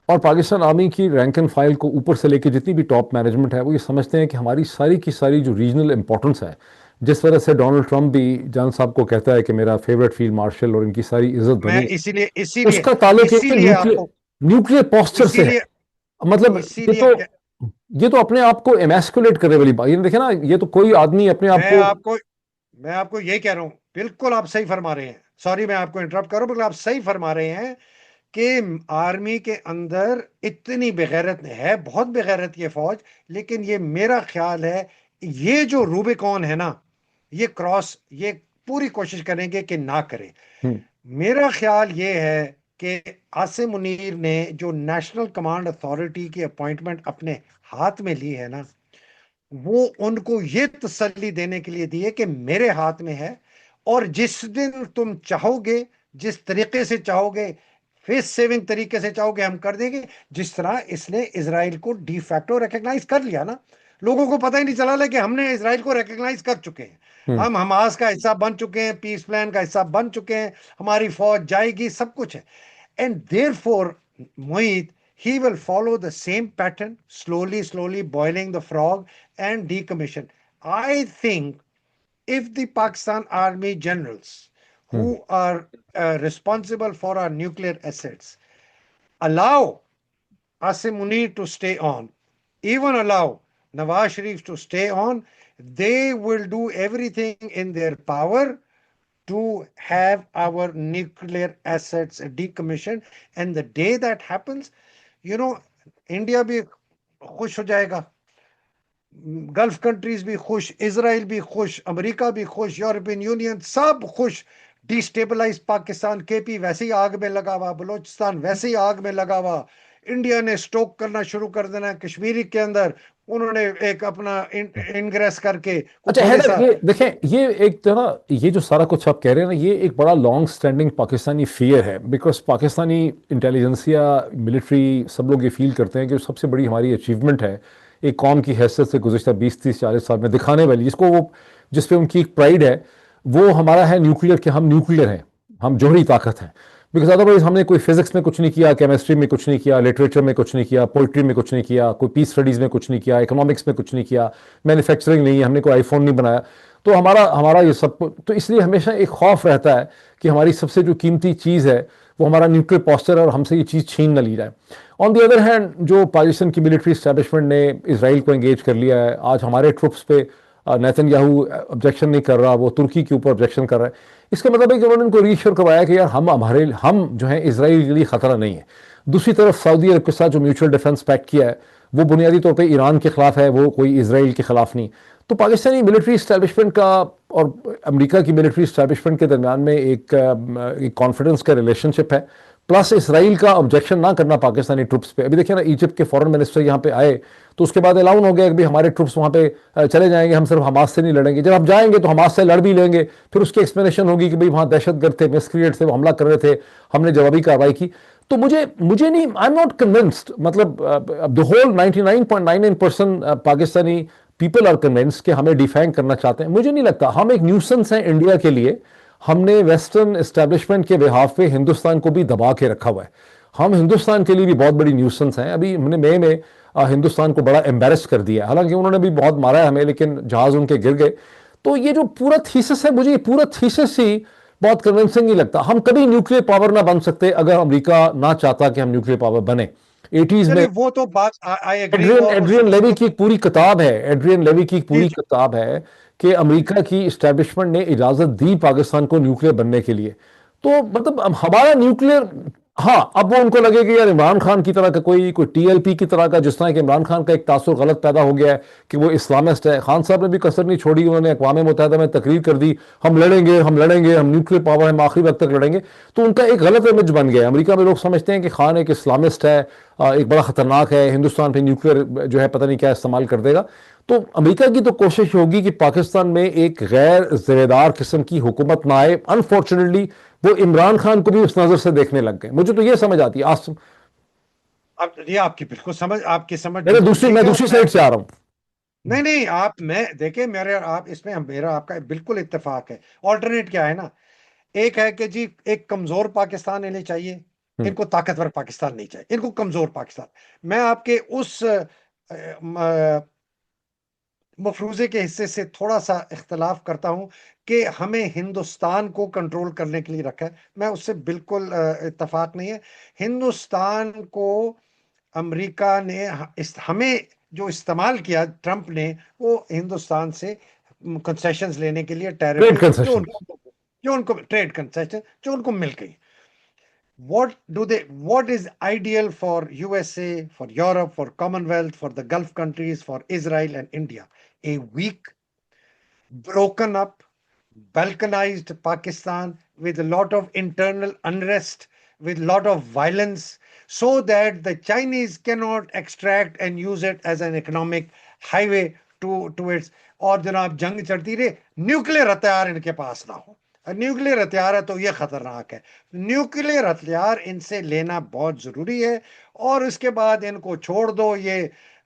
और पाकिस्तान आर्मी की रैंक एंड फाइल को ऊपर से लेकर जितनी भी टॉप मैनेजमेंट है वो ये समझते हैं कि हमारी सारी की सारी जो रीजनल इंपॉर्टेंस है, जिस तरह से डोनाल्ड ट्रंप भी जान साहब को कहता है कि मेरा फेवरेट फील्ड मार्शल और इनकी सारी इज्जत बनी, इसीलिए उसका ताल्लुक है न्यूक्लियर पोस्चर से है। इसीलिए मतलब ये इसीलिए तो क्या- ये तो अपने आप को एमैस्कुलेट करने वाली बात, ये देखे ना, ये तो कोई आदमी अपने आप मैं को। आपको मैं आपको यही कह रहा हूं, बिल्कुल आप सही फरमा रहे हैं। सॉरी मैं आपको इंटरप्ट करूं, बिल्कुल आप सही फरमा रहे हैं कि आर्मी के अंदर इतनी बेगैरत है, बहुत बेगैरत ये फौज। लेकिन ये मेरा ख्याल है, ये जो रूबिकॉन है ना, ये क्रॉस ये पूरी कोशिश करेंगे कि ना करें। हम्म, मेरा ख्याल ये है कि आसिम मुनीर ने जो नेशनल कमांड अथॉरिटी की अपॉइंटमेंट अपने हाथ में ली है ना, वो उनको ये तसल्ली देने के लिए दी है कि मेरे हाथ में है, और जिस दिन तुम चाहोगे, जिस तरीके से चाहोगे, फेस सेविंग तरीके से चाहोगे, हम कर देंगे। जिस तरह इसने इसराइल को डी फैक्टो रिकग्नाइज कर लिया ना, लोगों को पता ही नहीं चला कि हमने इसराइल को रिकग्नाइज कर चुके हैं। हम्म। हम हमास का हिस्सा बन चुके हैं, पीस प्लान का हिस्सा बन चुके हैं, हमारी फौज जाएगी, सब कुछ है। And therefore, Mohit, he will follow the same pattern, slowly, slowly boiling the frog and decommission. I think if the Pakistan army generals hmm. who are responsible for our nuclear assets allow Asim Munir to stay on, even allow Nawaz Sharif to stay on, they will do everything in their power to have our nuclear assets decommissioned. And the day that happens, you know, India भी खुश हो जाएगा, gulf countries भी खुश, Israel भी खुश, America भी खुश, यूरोपियन यूनियन सब खुश। डिस्टेबलाइज पाकिस्तान, केपी वैसे ही आग में लगा हुआ, बलोचिस्तान वैसे ही आग में लगा हुआ। इंडिया ने स्टोक करना शुरू कर देना कश्मीर के अंदर। उन्होंने एक अपना इनग्रेस करके को अच्छा थोड़े हैदर, सा। ये देखें, ये एक जो ना, ये जो सारा कुछ आप कह रहे हैं ना, ये एक बड़ा लॉन्ग स्टैंडिंग पाकिस्तानी फियर है। बिकॉज पाकिस्तानी इंटेलिजेंसिया, मिलिट्री, सब लोग ये फील करते हैं कि जो सबसे बड़ी हमारी अचीवमेंट है एक कौम की हैसियत से गुज़श्ता 20 30 40 साल में दिखाने वाली, जिसको वो, जिस पे उनकी एक प्राइड है, वो हमारा है न्यूक्लियर, कि हम न्यूक्लियर हैं, हम जौहरी ताकत हैं। बिकॉज अदरवाइज हमने कोई फिजिक्स में कुछ नहीं किया, केमिस्ट्री में कुछ नहीं किया, लिटरेचर में कुछ नहीं किया, पोइट्री में कुछ नहीं किया, कोई पीस स्टडीज़ में कुछ नहीं किया, इकोनॉमिक्स में कुछ नहीं किया, मैन्युफैक्चरिंग नहीं है, हमने कोई आईफोन नहीं बनाया। तो हमारा हमारा ये सब, तो इसलिए हमेशा एक खौफ रहता है कि हमारी सबसे जो कीमती चीज़ है वो हमारा न्यूक्लियर पॉस्चर है, और हमसे ये चीज़ छीन न ली जाए। ऑन दी अदर हैंड, जो पाकिस्तान की मिलिट्री स्टैब्लिशमेंट ने इसराइल को एंगेज कर लिया है, आज हमारे ट्रुप्स पे नेतन्याहू ऑब्जेक्शन नहीं कर रहा, वो तुर्की के ऊपर ऑब्जेक्शन कर रहा है। इसका मतलब है कि उन्होंने उनको रीश्योर करवाया कि यार हम जो है इसराइल के लिए खतरा नहीं है। दूसरी तरफ सऊदी अरब के साथ जो म्यूचुअल डिफेंस पैक्ट किया है, वो बुनियादी तौर पर ईरान के खिलाफ है, वो कोई इसराइल के खिलाफ नहीं। तो पाकिस्तानी मिलिट्री इस्टेब्लिशमेंट का और अमेरिका की मिलिट्री इस्टेब्लिशमेंट के दरमियान में एक कॉन्फिडेंस का रिलेशनशिप है। प्लस इसराइल का ऑब्जेक्शन ना करना पाकिस्तानी ट्रुप्स पे। अभी देखिए ना, इजिप्ट के फॉरेन मिनिस्टर यहाँ पे आए, तो उसके बाद अलाउन हो गया कि भाई हमारे ट्रुप्स वहाँ पे चले जाएंगे, हम सिर्फ हमास से नहीं लड़ेंगे। जब हम जाएंगे तो हमास से लड़ भी लेंगे, फिर उसकी एक्सप्लेनेशन होगी कि भाई वहाँ दहशतगर्द थे, मिसक्रिएट थे, वो हमला कर रहे थे, हमने जवाबी कार्रवाई की। तो मुझे मुझे नहीं, आई एम नॉट कन्विंस्ड, मतलब the whole 99.99% Pakistani people are convinced कि हमें डिफाइंग करना चाहते हैं। मुझे नहीं लगता, हम एक न्यूसेंस हैं इंडिया के लिए। हमने वेस्टर्न एस्टेब्लिशमेंट के बिहाफ पे हिंदुस्तान को भी दबा के रखा हुआ है। हम हिंदुस्तान के लिए भी बहुत बड़ी न्यूसेंस हैं। अभी हमने मई में हिंदुस्तान को बड़ा एम्बेरस कर दिया, हालांकि उन्होंने भी बहुत मारा है हमें, लेकिन जहाज उनके गिर गए। तो ये जो पूरा थीसिस है, मुझे ये पूरा थीसिस ही बहुत कन्विंसिंग नहीं लगता। हम कभी न्यूक्लियर पावर ना बन सकते अगर अमेरिका ना चाहता कि हम न्यूक्लियर पावर बने। 80s में चलिए वो तो बात, आई एग्री, एड्रियन वो एड्रियन लेवी की एक पूरी किताब है, एड्रियन लेवी की एक जी पूरी जी। किताब है कि अमेरिका की इस्टेब्लिशमेंट ने इजाजत दी पाकिस्तान को न्यूक्लियर बनने के लिए। तो मतलब हमारा न्यूक्लियर, हाँ, अब वो उनको लगे कि यार इमरान खान की तरह का कोई टीएलपी की तरह का, जिस तरह कि इमरान खान का एक तासुर गलत पैदा हो गया है कि वो इस्लामिस्ट है। खान साहब ने भी कसर नहीं छोड़ी, उन्होंने अक़वाम मुत्तहिदा में तकरीर कर दी, हम लड़ेंगे, हम लड़ेंगे, हम न्यूक्लियर पावर है, हम आखिरी वक्त तक लड़ेंगे। तो उनका एक गलत इमेज बन गया है। अमेरिका में लोग समझते हैं कि खान एक इस्लामिस्ट है, एक बड़ा खतरनाक है, हिंदुस्तान पे न्यूक्लियर जो है पता नहीं क्या इस्तेमाल कर देगा। तो अमेरिका की तो कोशिश होगी कि पाकिस्तान में एक गैर जिम्मेदार किस्म की हुकूमत ना आए। अनफॉर्चुनेटली वो इमरान खान को भी उस नजर से देखने लग गए। मुझे तो ये समझ आती है आज। अब ये आपकी बिल्कुल समझ, आपकी समझ मैं बिल्कुल ठीक है। दूसरी मैं साइड से आ रहा हूं। नहीं नहीं, आप मैं देखिए, मेरे आप इसमें मेरा आपका बिल्कुल इत्तेफाक है। ऑल्टरनेट क्या है ना, एक है कि जी एक कमजोर पाकिस्तान इन्हें चाहिए, हम्म। इनको ताकतवर पाकिस्तान नहीं चाहिए, इनको कमजोर पाकिस्तान। मैं आपके उस मफरूजे के हिस्से से थोड़ा सा इख्तलाफ करता हूं कि हमें हिंदुस्तान को कंट्रोल करने के लिए रखा है, मैं उससे बिल्कुल इत्तफाक नहीं है। हिंदुस्तान को अमेरिका ने हमें जो इस्तेमाल किया ट्रंप ने, वो हिंदुस्तान से कंसेशंस लेने के लिए, ट्रेड टैरिफ कंसेशन। जो उनको ट्रेड कंसेशन जो उनको मिल गई। What is ideal for USA, for Europe, for Commonwealth, for the Gulf countries, for Israel and India? A weak, broken up, balkanized Pakistan with a lot of internal unrest, with a lot of violence, so that the Chinese cannot extract and use it as an economic highway to its, और जनाब जंग चढ़ती रहे, nuclear हथियार इनके पास ना हो। Nuclear हथियार है तो ये खतरनाक है। न्यूक्लियर हथियार इनसे लेना बहुत जरूरी है, और उसके बाद इनको छोड़ दो।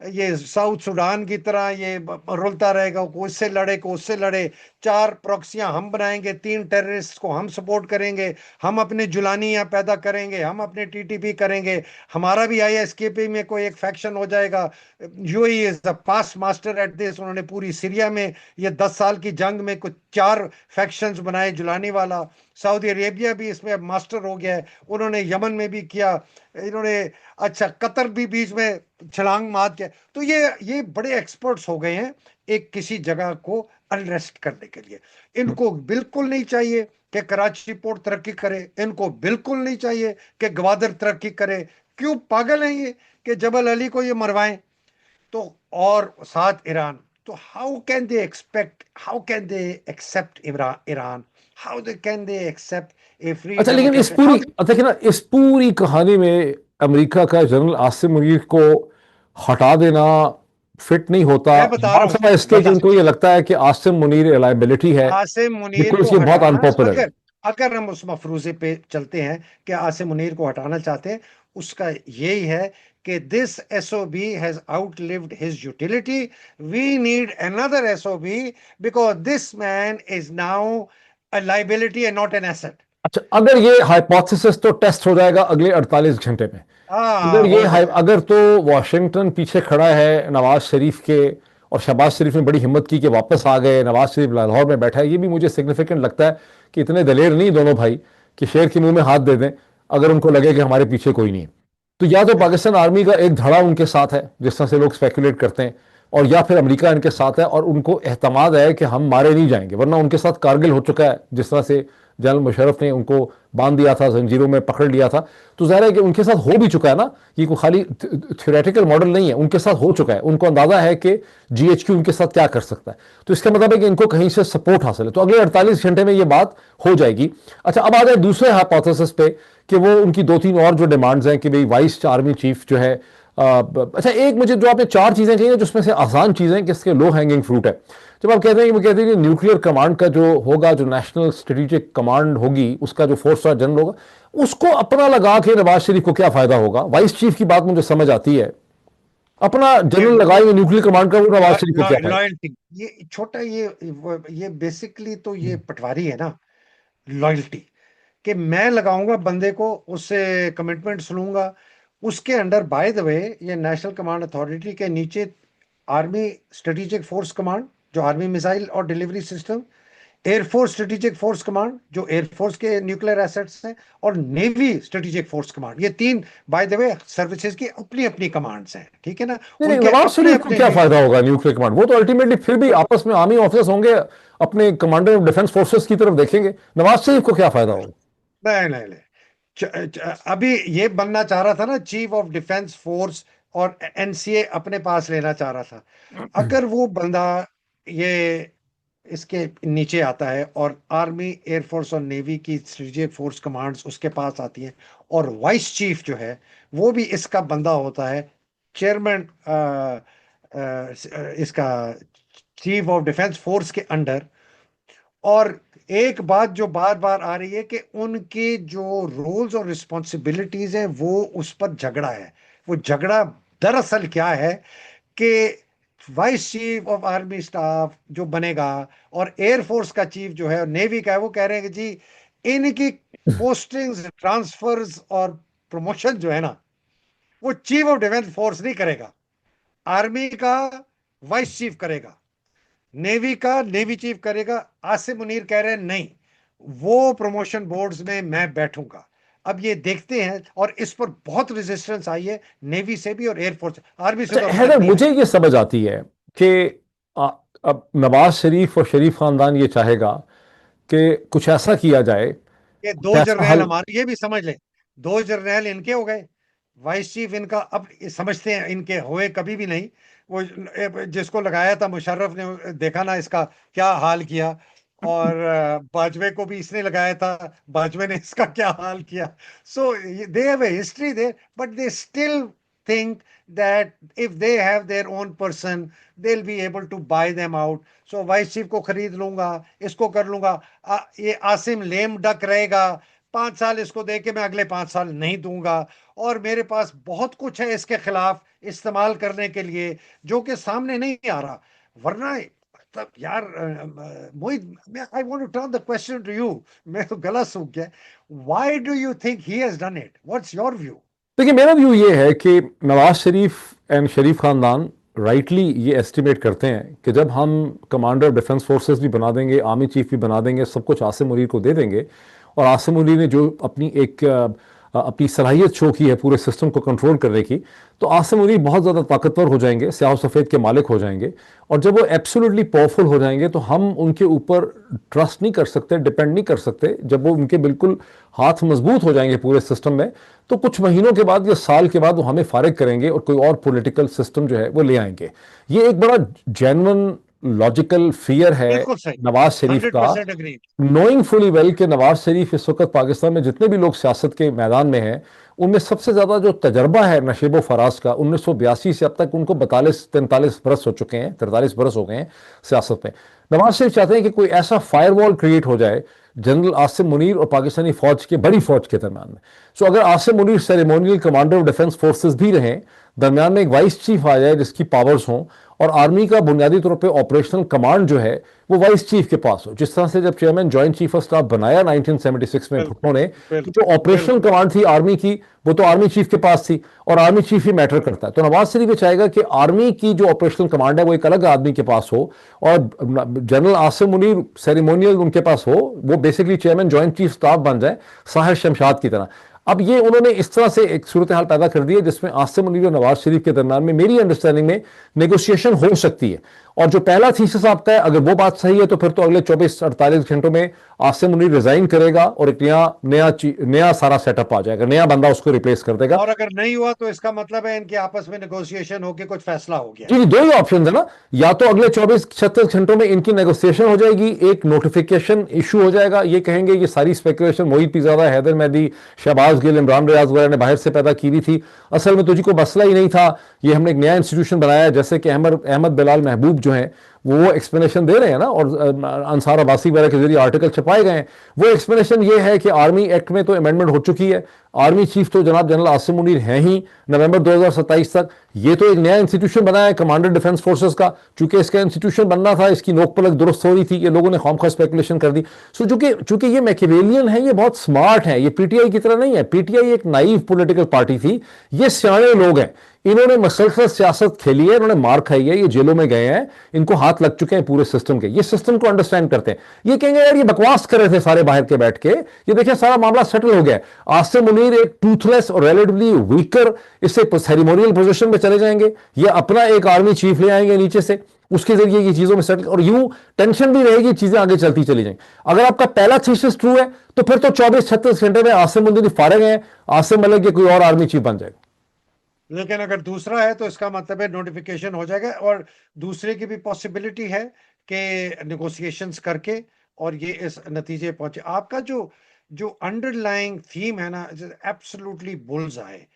ये साउथ सूडान की तरह ये रुलता रहेगा, को इससे लड़े को उससे लड़े। चार प्रॉक्सियां हम बनाएंगे, तीन टेररिस्ट को हम सपोर्ट करेंगे, हम अपने जुलानी यहाँ पैदा करेंगे, हम अपने टीटीपी करेंगे, हमारा भी आईएसकेपी में कोई एक फैक्शन हो जाएगा। UAE is the past master at this. उन्होंने पूरी सीरिया में ये 10 साल की जंग में कुछ 4 फैक्शंस बनाए, जुलानी वाला। सऊदी अरेबिया भी इसमें अब मास्टर हो गया है, उन्होंने यमन में भी किया, इन्होंने, अच्छा, कतर भी बीच में छलांग मार के। तो ये बड़े एक्सपर्ट्स हो गए हैं एक किसी जगह को अनरेस्ट करने के लिए। इनको बिल्कुल नहीं चाहिए कि कराची पोर्ट तरक्की करे, इनको बिल्कुल नहीं चाहिए कि ग्वादर तरक्की करे। क्यों पागल हैं ये कि जबल अली को ये मरवाएं? तो और साथ ईरान, तो how can they accept Iran? How they can they accept a free अच्छा, लेकिन इस डेमोक्रेटिक? पूरी, हाउ? देखिए ना, इस पूरी कहानी में अमेरिका का जनरल आसिम मुनीर को हटा देना फिट नहीं होता। मैं बता रहा बड़ा हूं, सवाल इसलिए कि बता, उनको ये लगता है कि आसिम मुनीर रिलायबिलिटी है, आसिम मुनीर बिकॉज को ये बहुत हटाना, अनपॉपुलर है। अगर अगर हम उस मफरूजे पे चलते हैं कि आसिम मुनीर को हटाना चाहते हैं, उसका यही है कि this SOB has outlived his utility, we need another SOB, because this man is now a liability and not an asset. अच्छा, अगर ये हाइपोथेसिस तो टेस्ट हो जाएगा अगले 48 घंटे में। हाँ, हो जाएगा। अगर तो वॉशिंगटन पीछे खड़ा है नवाज शरीफ के, और शहबाज शरीफ ने बड़ी हिम्मत की कि वापस आ गए, नवाज शरीफ लाहौर में बैठा है, ये भी मुझे सिग्निफिकेंट लगता है कि इतने दलेर नहीं दोनों भाई कि शेर के मुंह में हाथ दे दें अगर उनको लगे कि हमारे पीछे कोई नहीं है। तो या तो पाकिस्तान आर्मी का एक धड़ा उनके साथ है जिस तरह से लोग स्पेकुलेट करते हैं, और या फिर अमेरिका इनके साथ है और उनको एहतमाद है कि हम मारे नहीं जाएंगे, वरना उनके साथ कारगिल हो चुका है जिस तरह से जनरल मुशर्रफ ने उनको बांध दिया था, जंजीरों में पकड़ लिया था। तो जाहिर है कि उनके साथ हो भी चुका है ना, ये कोई खाली थ्योरेटिकल मॉडल नहीं है, उनके साथ हो चुका है, उनको अंदाजा है कि जीएचक्यू उनके साथ क्या कर सकता है। तो इसका मतलब है कि इनको कहीं से सपोर्ट हासिल है, तो अगले 48 घंटे में ये बात हो जाएगी। अच्छा, अब आ जाए दूसरे हाइपोथेसिस पे कि वो उनकी दो तीन और जो डिमांड्स हैं कि भाई वाइस आर्मी चीफ जो है, अच्छा, एक मुझे जो आपने चार चीजें कही ना जिसमें से आसान चीजें किसके लो हैंगिंग फ्रूट है, जब आप कहते हैं कि वो कहते हैं कि न्यूक्लियर कमांड का जो होगा, जो नेशनल स्ट्रेटेजिक कमांड होगी, उसका जो 4 स्टार जनरल होगा, उसको अपना लगा के नवाज शरीफ को क्या फायदा होगा? वाइस चीफ की बात मुझे समझ आती है, अपना ये जनरल लगाएंगे न्यूक्लियर कमांड का, वो नवाज शरीफ को क्या फायदा? लॉयल्टी, ये छोटा, ये बेसिकली तो ये पटवारी है ना, लॉयल्टी, कि मैं लगाऊंगा बंदे को, उससे कमिटमेंट्स लूंगा। उसके अंडर, बाय द वे, ये नेशनल कमांड अथॉरिटी के नीचे आर्मी स्ट्रेटेजिक फोर्स कमांड, जो आर्मी मिसाइल और delivery system, air force strategic force command जो एयरफोर्स के न्यूक्लियर एसेट्स हैं, और नेवी स्ट्रेटेजिक फोर्स कमांड, ये तीन बाय द वे सर्विसेज की अपनी अपनी कमांड्स हैं, ठीक है ना? नहीं नहीं, उनके नवाज अपने शरीफ को अपने क्या फायदा होगा न्यूक्लियर कमांड? वो तो अल्टीमेटली फिर भी आपस में आर्मी ऑफिसर्स होंगे, अपने कमांडर ऑफ डिफेंस फोर्सेस की तरफ देखेंगे। नवाज शरीफ को क्या फायदा होगा? नहीं नहीं नहीं, अभी ये बनना चाह रहा था ना चीफ ऑफ डिफेंस फोर्स, और एनसीए अपने पास लेना चाह रहा था। अगर वो बंदा ये इसके नीचे आता है, और आर्मी, एयरफोर्स और नेवी की स्ट्रेटेजिक फोर्स कमांड्स उसके पास आती हैं, और वाइस चीफ जो है वो भी इसका बंदा होता है, चेयरमैन, इसका चीफ ऑफ डिफेंस फोर्स के अंडर। और एक बात जो बार बार आ रही है कि उनके जो रोल्स और रिस्पॉन्सिबिलिटीज हैं, वो उस पर झगड़ा है। वो झगड़ा दरअसल क्या है कि vice chief of army staff जो बनेगा, और एयरफोर्स का चीफ जो है, और नेवी का है, वो कह रहे हैं कि जी इनकी पोस्टिंग्स, ट्रांसफर्स और प्रमोशन जो है ना, वो चीफ ऑफ डिफेंस फोर्स नहीं करेगा, आर्मी का वाइस चीफ करेगा। नेवी का नेवी चीफ करेगा। आसिम मुनीर कह रहे हैं नहीं, वो प्रमोशन बोर्ड्स में मैं बैठूंगा। अब ये देखते हैं, और इस पर बहुत रेजिस्टेंस आई है नेवी से भी और एयरफोर्स, आर्मी से अच्छा तो अब तक हैदर, नहीं मुझे आई। ये समझ आती है कि आ, अब नवाज शरीफ और शरीफ खानदान ये चाहेगा कि कुछ ऐसा किया जाए, ये कुछ दो ऐसा जर्नैल हल। हमारे, ये भी समझ ले, दो जर्नैल इनके हो गए, वाइस चीफ इनका। अब समझते हैं इनके हुए कभी भी नहीं। वो जिसको लगाया था मुशर्रफ ने, देखा ना इसका क्या हाल किया। और बाजवे को भी इसने लगाया था, बाजवे ने इसका क्या हाल किया। So they have a history there, but they still think that if they have their own person, they'll be able to buy them out. So vice chief को खरीद लूंगा, इसको कर लूंगा। ये आसिम लेम डक रहेगा, 5 साल इसको दे के मैं अगले 5 साल नहीं दूंगा। और मेरे पास बहुत कुछ है इसके खिलाफ इस्तेमाल करने के लिए, जो कि सामने नहीं आ रहा। वरना तब यार मोहित, मैं I want to turn the question to you. मैं तो गला सूख गया। Why do you think he has done it? What's your view? देखिए, मेरा व्यू ये है कि नवाज शरीफ एंड शरीफ खानदान राइटली ये एस्टिमेट करते हैं कि जब हम कमांडर ऑफ डिफेंस फोर्सेस भी बना देंगे, आर्मी चीफ भी बना देंगे, सब कुछ आसिम मुनीर को दे देंगे, और आसिम मुनीर ने जो अपनी एक अपनी सलाहियत शो की है पूरे सिस्टम को कंट्रोल करने की, तो आसिम मुनीर बहुत ज़्यादा ताकतवर हो जाएंगे, स्याह सफ़ेद के मालिक हो जाएंगे। और जब वो एब्सोल्युटली पावरफुल हो जाएंगे तो हम उनके ऊपर ट्रस्ट नहीं कर सकते, डिपेंड नहीं कर सकते। जब वो उनके बिल्कुल हाथ मजबूत हो जाएंगे पूरे सिस्टम में, तो कुछ महीनों के बाद या साल के बाद वो हमें फारिग करेंगे और कोई और पॉलिटिकल सिस्टम जो है वो ले आएंगे। ये एक बड़ा जेन्युइन लॉजिकल फियर है बिल्कुल सही, नवाज शरीफ हंड्रेड का, percent agree. Knowing fully well कि नवाज शरीफ इस वक्त पाकिस्तान में जितने भी लोग सियासत के मैदान में हैं, उनमें सबसे ज्यादा जो तजर्बा है नशीबो फराज का, 1982 से अब तक उनको 42-43 बरस हो चुके हैं, 43 बरस हो गए हैं सियासत में। नवाज शरीफ चाहते हैं कि कोई ऐसा फायरवॉल क्रिएट हो जाए जनरल आसिम मुनीर और पाकिस्तानी फौज के, बड़ी फौज के दरमियान में। सो अगर Asim Munir ceremonial commander of defence forces भी रहें, दरमियान में एक वाइस चीफ आ जाए जिसकी पावर्स हों, और आर्मी का बुनियादी तौर पे ऑपरेशनल कमांड जो है वो वाइस चीफ के पास हो, जिस तरह से जब chairman joint chief of staff बनाया 1976 में भुट्टो ने, बिल्कुल कि जो ऑपरेशनल बिल्कुल। कमांड थी आर्मी की वो तो आर्मी चीफ के पास थी, और आर्मी चीफ ही मैटर करता है। तो नवाज शरीफ ये चाहेगा कि आर्मी की जो ऑपरेशनल कमांड है वो एक अलग आदमी के पास हो, और जनरल आसिम मुनीर सेरेमोनियल उनके पास हो, वो basically chairman joint chief staff बन जाए साहिर शमशाद की तरह। अब ये उन्होंने इस तरह से एक सूरत हाल पैदा कर दी है जिसमें आसिम मुनीर और नवाज शरीफ के दरमियान में, मेरी अंडरस्टैंडिंग में, नेगोशिएशन हो सकती है। और जो पहला थीसिस आपका है, अगर वो बात सही है, तो फिर तो अगले 24-48 घंटों में आसिम मुनीर रिजाइन करेगा और एक नया नया नया सारा सेटअप आ जाएगा, नया बंदा उसको रिप्लेस कर देगा। और अगर नहीं हुआ तो इसका मतलब है इनके आपस में नेगोशिएशन होके कुछ फैसला हो गया जी है। जी, दो ही ऑप्शन है ना, या तो अगले 24-36 घंटों में इनकी नेगोशिएशन हो जाएगी, एक नोटिफिकेशन इशू हो जाएगा, ये कहेंगे ये सारी स्पेकुलेशन मोहित पिजादा, हैदर मेहदी, शहबाज गिल, इमरान रियाज वगैरह ने बाहर से पैदा की हुई थी, असल में तुझको मसला ही नहीं था, ये हमने एक नया इंस्टीट्यूशन बनाया। जैसे कि अहमद बिलाल महबूब जो है वो एक्सप्लेनेशन दे रहे हैं ना, और अंसार अब्बासी वगैरह के जरिए आर्टिकल छपाए गए हैं। वो एक्सप्लेनेशन ये है कि आर्मी एक्ट में तो अमेंडमेंट हो चुकी है, आर्मी चीफ तो जनाब जनरल आसिम मुनीर हैं ही नवंबर 2027 तक, ये तो एक नया इंस्टीट्यूशन बनाया है कमांडर डिफेंस फोर्सेस का। चूंकि इसका इंस्टीट्यूशन बनना था, इसकी नोक पलक दुरुस्त हो रही थी, ये लोगों ने खामखा स्पेकुलेशन कर दी। सो चूंकि ये मैकियावेलियन है, ये बहुत स्मार्ट है, ये पीटीआई की तरह नहीं है। पीटीआई एक नाइव पॉलिटिकल पार्टी थी, ये सियाने लोग हैं, इन्होंने मसलसल सियासत खेली है, इन्होंने मार खाई है, ये जेलों में गए हैं, इनको हाथ लग चुके हैं पूरे सिस्टम के, ये सिस्टम को अंडरस्टैंड करते हैं। ये कहेंगे यार ये बकवास कर रहे थे सारे बाहर के बैठ के, ये देखिए सारा मामला सेटल हो गया। आसिम मुनीर एक टूथलेस और रिलेटिवली वीकर, इससे सेरेमोनियल पोजीशन में चले जाएंगे, ये अपना एक आर्मी चीफ ले आएंगे नीचे से, उसके जरिए ये चीजों में सेटल, और यूं टेंशन भी रहेगी, चीजें आगे चलती चली जाएंगी। अगर आपका पहला थीसिस ट्रू है तो फिर तो 24-36 घंटे में आसिम मुनीर फारिग हैं, आसिम मलिक के कोई और आर्मी चीफ बन जाएगा। लेकिन अगर दूसरा है तो इसका मतलब है नोटिफिकेशन हो जाएगा, और दूसरे की भी पॉसिबिलिटी है कि निगोशिएशंस करके और ये इस नतीजे पहुंचे। आपका जो जो अंडरलाइंग थीम है ना, एब्सोल्युटली बुल्स आए।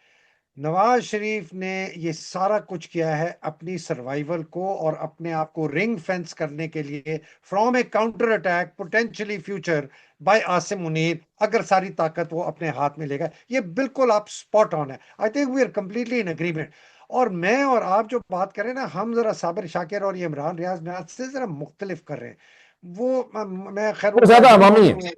नवाज शरीफ ने ये सारा कुछ किया है अपनी सर्वाइवल को और अपने आप को रिंग फेंस करने के लिए from a counter attack potentially future by Asim Munir, अगर सारी ताकत वो अपने हाथ में लेगा। ये बिल्कुल आप स्पॉट ऑन है। I think we are completely in agreement. और मैं और आप जो बात करें ना, हम जरा साबिर शाकिर और ये इमरान रियाज नाज से जरा मुख्तलिफ कर रहे हैं। वो मैं खैर वो उनका ज्यादा नहीं अवामी है, मानूंगा।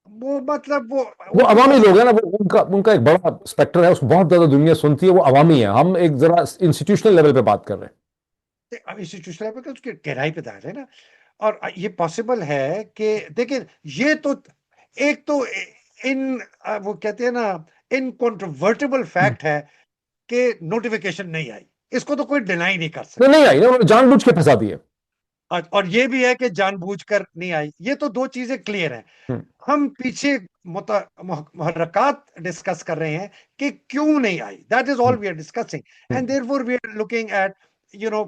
वो मतलब वो उनका अवामी लोग हैं ना, वो उनका उनका एक बड़ा स्पेक्टर है, उसको बहुत ज्यादा दुनिया सुनती है, वो अवामी है, हम एक जरा इंस्टीट्यूशनल लेवल पे बात कर रहे हैं। इंस्टीट्यूशनल लेवल पे उसकी गहराई पे डाल है ना। और ये पॉसिबल है कि देखिए, ये तो एक तो इन वो कहते हैं ना, इनकॉन्ट्रोवर्टिबल हम्म। फैक्ट है कि नोटिफिकेशन नहीं आई। इसको तो कोई डिनाई नहीं कर नहीं सकता। नहीं आई ना, उन्होंने जानबूझ के फंसा दिए। और ये भी है कि जानबूझकर नहीं आई। ये तो दो चीजें क्लियर हैं। हम्म। हम पीछे मुहर्रकात डिस्कस कर रहे हैं कि क्यों नहीं आई। That is all hmm. We are discussing. Hmm. And therefore we are looking at you know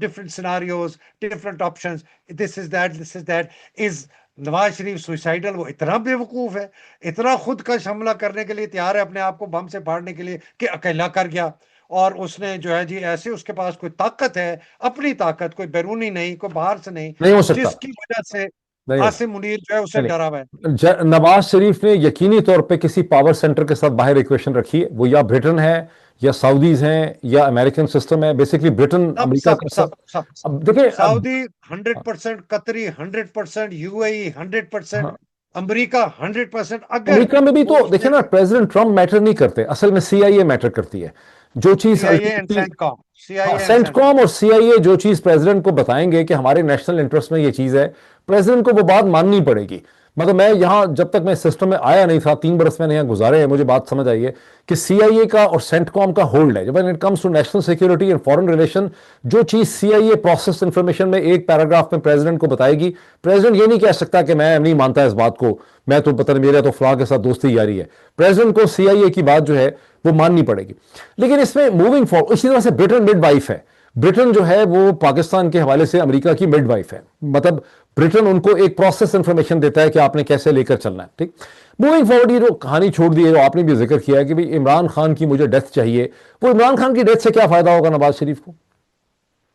different scenarios, different options. This is that. Is Nawaz Sharif suicidal? वो इतना बेवकूफ है, इतना खुदकश हमला करने के लिए तैयार है, अपने आप को बम से फाड़ने के लिए, कि अकेला कर गया। और उसने जो है जी, ऐसे उसके पास कोई ताकत है, अपनी ताकत, कोई बैरूनी नहीं, कोई बाहर से नहीं, नहीं हो सकता। जिसकी वजह से नहीं हो आसिम मुनीर जो है उसे नहीं डरा हुआ है। नहीं नवाज शरीफ ने यकीनी तौर पे किसी पावर सेंटर के साथ बाहर इक्वेशन रखी है। वो या ब्रिटेन है, या सऊदीज हैं, या अमेरिकन सिस्टम है। बेसिकली ब्रिटेन सब अमेरिका सब का सब सब। सब अब देखिए अब। सऊदी 100%, कतरी 100%, यूएई 100%, हाँ, अमेरिका 100%। अगर अमेरिका में भी वो तो उसने देखिए ना, प्रेसिडेंट ट्रम्प मैटर नहीं करते, असल में सीआईए मैटर करती है। जो चीज सीआईए एंड अल्टीमेटली, सेंटकॉम, हाँ, सीआईए एंड सेंटकॉम सेंटकॉम। और सीआईए जो चीज प्रेसिडेंट को बताएंगे कि हमारे नेशनल इंटरेस्ट में ये चीज है, प्रेसिडेंट को वो बात माननी पड़ेगी। मतलब मैं यहां जब तक मैं सिस्टम में आया नहीं था, 3 बरस मैंने यहाँ गुजारे हैं, मुझे बात समझ आई है कि सीआईए का और सेंटकॉम का होल्ड है। जब it comes to national security and foreign relation, जो चीज सीआईए प्रोसेस इंफॉर्मेशन में एक पैराग्राफ में प्रेसिडेंट को बताएगी, प्रेसिडेंट ये नहीं कह सकता कि मैं नहीं मानता इस बात को, मैं तो पता नहीं, मेरा तो फलां के साथ दोस्ती यारी है। प्रेसिडेंट को सीआईए की बात जो है वो माननी पड़ेगी। लेकिन इसमें मूविंग फॉरवर्ड, इसी तरह से ब्रिटेन मिडवाइफ है। ब्रिटेन जो है वो पाकिस्तान के हवाले से अमेरिका की मिडवाइफ है। मतलब ब्रिटेन उनको एक प्रोसेस इंफॉर्मेशन देता है कि आपने कैसे लेकर चलना है। ठीक। मूविंग फॉरवर्ड, ये जो कहानी छोड़ दी है, जो आपने भी जिक्र किया है कि भाई इमरान खान की मुझे डेथ चाहिए, वो इमरान खान की डेथ से क्या फायदा होगा नवाज शरीफ को?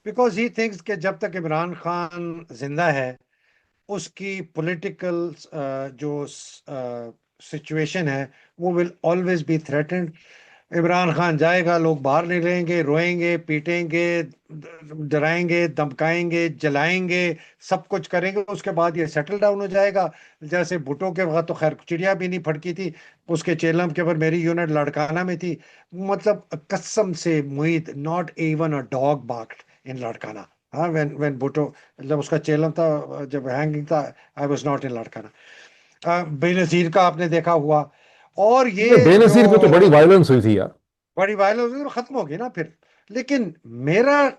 बिकॉज ही थिंक्स कि जब तक इमरान खान जिंदा है, उसकी पॉलिटिकल जो सिचुएशन है, वो will always be threatened. Imran Khan जाएगा, लोग बाहर निकलेंगे, रोएंगे, पीटेंगे, डराएंगे, धमकाएंगे, जलाएंगे, सब कुछ करेंगे। उसके बाद ये सेटल डाउन हो जाएगा। जैसे भुट्टो के वक्त तो खैर चिड़िया भी नहीं फटकी थी, उसके चेलम के ऊपर मेरी यूनिट लड़काना में थी। मतलब कसम से Moeed, not even a dog barked in Larkana. हाँ, व्हेन भुट्टो, जब उसका चेलम था, जब हैंगिंग था, I was not in Larkana. Benazir का आपने देखा हुआ। और ये बेनजीर पे तो बड़ी जो वायलेंस हुई थी यार। बड़ी वायलेंस हुई तो खत्म हो गई ना फिर। लेकिन मेरा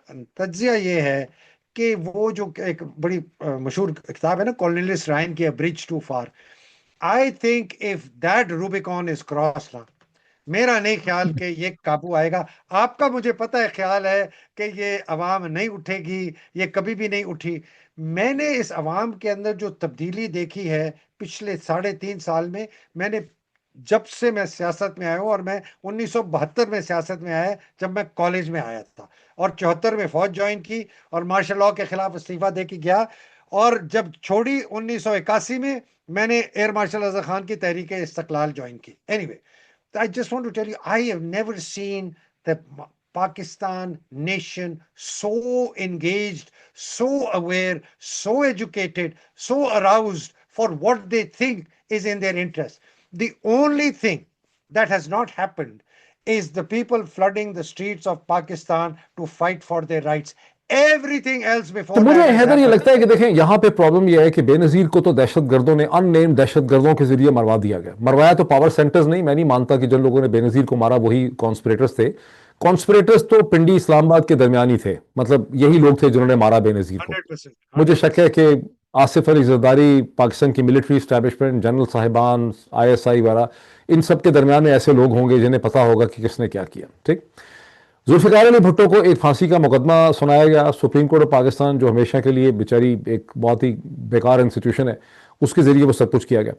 तज्जिया ये है कि वो जो एक बड़ी मशहूर किताब है ना, कॉर्नेलियस रायन की, bridge too far. I think if that Rubicon is cross ना, मेरा नहीं ख्याल कि ये काबू आएगा। आपका मुझे पता है ख्याल है कि ये अवाम नहीं उठेगी, ये कभी भी नहीं उठी। मैंने इस अवाम के अंदर जो तब्दीली देखी है पिछले 3.5 साल में, मैंने, जब से मैं सियासत में आया हूं, और मैं 1972 में सियासत में आया, जब मैं कॉलेज में आया था, और 74 में फौज ज्वाइन की, और मार्शल लॉ के खिलाफ इस्तीफा दे के गया। और जब छोड़ी 1981 में, मैंने एयर मार्शल अजहर खान की तहरीक इस्तकलाल ज्वाइन की। Anyway, I just want to tell you, I have never seen the Pakistan nation so engaged, so aware, so educated, so aroused for what they think is in their interest. The only thing that has not happened is the people flooding the streets of Pakistan to fight for their rights. Everything else तो before मुझे that has Haider ये happened. लगता है कि देखें, यहां पे problem ये है कि बेनजीर को तो दहशतगर्दों ने, अननेम्ड दहशतगर्दों के जरिए मरवा दिया गया। मरवाया तो पावर सेंटर्स नहीं, मैं नहीं मानता कि जिन लोगों ने बेनजीर को मारा वही कॉन्स्पिरेटर्स थे। कॉन्स्पिरेटर्स तो पिंडी इस्लामाबाद के दरमियान ही थे, मतलब यही लोग थे जिन्होंने मारा बेनजीर को। 100%, मुझे शक है 100%. कि आसिफ अली जरदारी, पाकिस्तान की मिलिट्री इस्टेब्लिशमेंट, जनरल साहिबान, आईएसआई वगैरह, इन सब के दरमियान में ऐसे लोग होंगे जिन्हें पता होगा कि किसने क्या किया। ठीक। जुल्फिकार अली भुट्टो को एक फांसी का मुकदमा सुनाया गया। सुप्रीम कोर्ट ऑफ पाकिस्तान, जो हमेशा के लिए बेचारी एक बहुत ही बेकार इंस्टीट्यूशन है, उसके जरिए वो सब कुछ किया गया।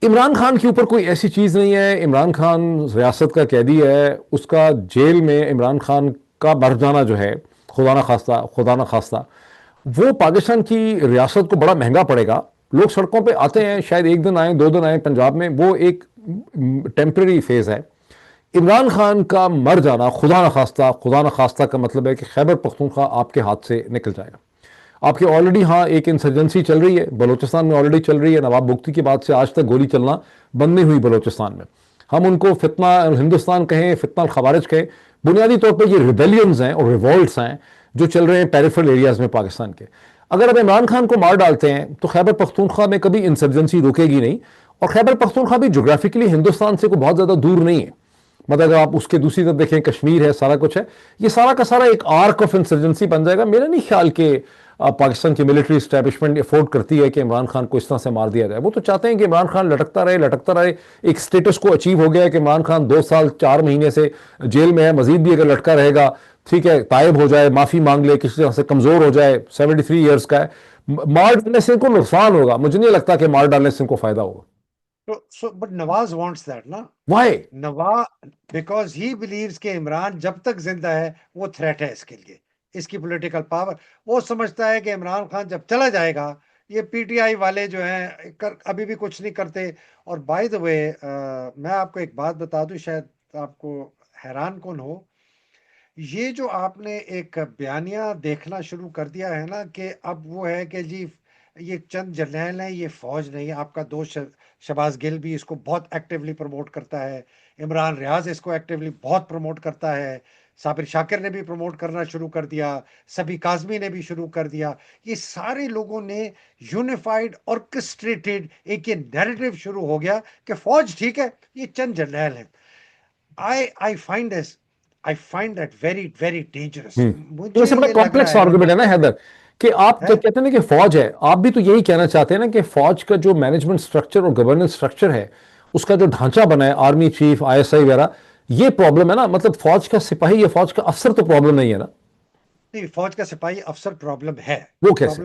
इमरान खान के ऊपर कोई ऐसी चीज़ नहीं है। इमरान खान रियासत का कैदी है, उसका जेल में इमरान खान का मर जाना जो है, खुदा ना खास्ता, वो पाकिस्तान की रियासत को बड़ा महंगा पड़ेगा। लोग सड़कों पे आते हैं, शायद एक दिन आए, 2 दिन आए पंजाब में, वो एक टेम्पररी फेज है। इमरान खान का मर जाना, खुदा न खास्ता का मतलब है कि खैबर पख्तूनख्वा आपके हाथ से निकल जाएगा। आपके ऑलरेडी, हाँ, एक इंसर्जेंसी चल रही है बलोचिस्तान में, ऑलरेडी चल रही है। नवाब बुख्ती की बात से आज तक गोली चलना बंद नहीं हुई बलोचिस्तान में। हम उनको फितना हिंदुस्तान कहें, फितना खवारिज कहें, बुनियादी तौर पर ये रिबेलियंस हैं और रिवॉल्ट्स हैं जो चल रहे हैं पेरिफेरल एरियाज में पाकिस्तान के। अगर अब इमरान खान को मार डालते हैं तो खैबर पख्तूनख्वा में कभी इंसर्जेंसी रुकेगी नहीं, और खैबर पख्तूनख्वा भी जोग्राफिकली हिंदुस्तान से कोई बहुत ज्यादा दूर नहीं है। मतलब अगर आप उसके दूसरी तरफ देखें, कश्मीर है, सारा कुछ है, ये सारा का सारा एक आर्क ऑफ इंसर्जेंसी बन जाएगा। मेरा नहीं ख्याल कि पाकिस्तान की मिलिट्री इस्टेब्लिशमेंट अफोर्ड करती है कि इमरान खान को इस तरह से मार दिया जाए। वो तो चाहते हैं कि इमरान खान लटकता रहे लटकता रहे। एक स्टेटस को अचीव हो गया है कि इमरान खान 2 साल 4 महीने से जेल में है, मजीद भी अगर लटका रहेगा ठीक है, तायब हो जाए, माफी मांग ले, किसी तरह से कमजोर हो जाए, 73 ईयर्स का है, मार डालने से इनको नुकसान होगा। मुझे नहीं लगता कि मार डालने से इनको फायदा होगा। but Nawaz wants that, ना? Why? Nawaz, because he believes कि इमरान जब तक जिंदा है वो थ्रेट है इसके लिए, इसकी पॉलिटिकल पावर। वो समझता है कि इमरान खान जब चला जाएगा, ये पीटीआई वाले जो हैं अभी भी कुछ नहीं करते। और बाय द वे, मैं आपको एक बात बता दूं, शायद आपको हैरान कौन हो, ये जो आपने एक बयानिया देखना शुरू कर दिया है ना, कि अब वो है कि जी ये चंद जर्नैल हैं, ये फौज नहीं है। आपका दोस्त शहबाज गिल भी इसको बहुत एक्टिवली प्रमोट करता है, इमरान रियाज इसको एक्टिवली बहुत प्रमोट करता है, साबिर शाकिर ने भी प्रमोट करना शुरू कर दिया, सभी काजमी ने भी शुरू कर दिया। ये सारे लोगों ने यूनिफाइड ऑर्केस्ट्रेटेड एक ये नैरेटिव शुरू हो गया कि फौज ठीक है, ये चंद जर्नैल हैं। I find this, I find that very very dangerous. मुझे वैसे बड़ा ये लग रहा कॉम्प्लेक्स है आर्गुमेंट है ना हैदर, कि आप है जब कहते हैं ना कि फौज है, आप भी तो यही कहना चाहते हैं ना कि फौज का जो मैनेजमेंट स्ट्रक्चर और गवर्नेंस स्ट्रक्चर है, उसका जो ढांचा बना है, आर्मी चीफ, आईएसआई वगैरह, ये प्रॉब्लम है ना। मतलब फौज का सिपाही या फौज का अफसर तो प्रॉब्लम नहीं है ना। नहीं, फौज का सिपाही अफसर प्रॉब्लम है। वो कैसे?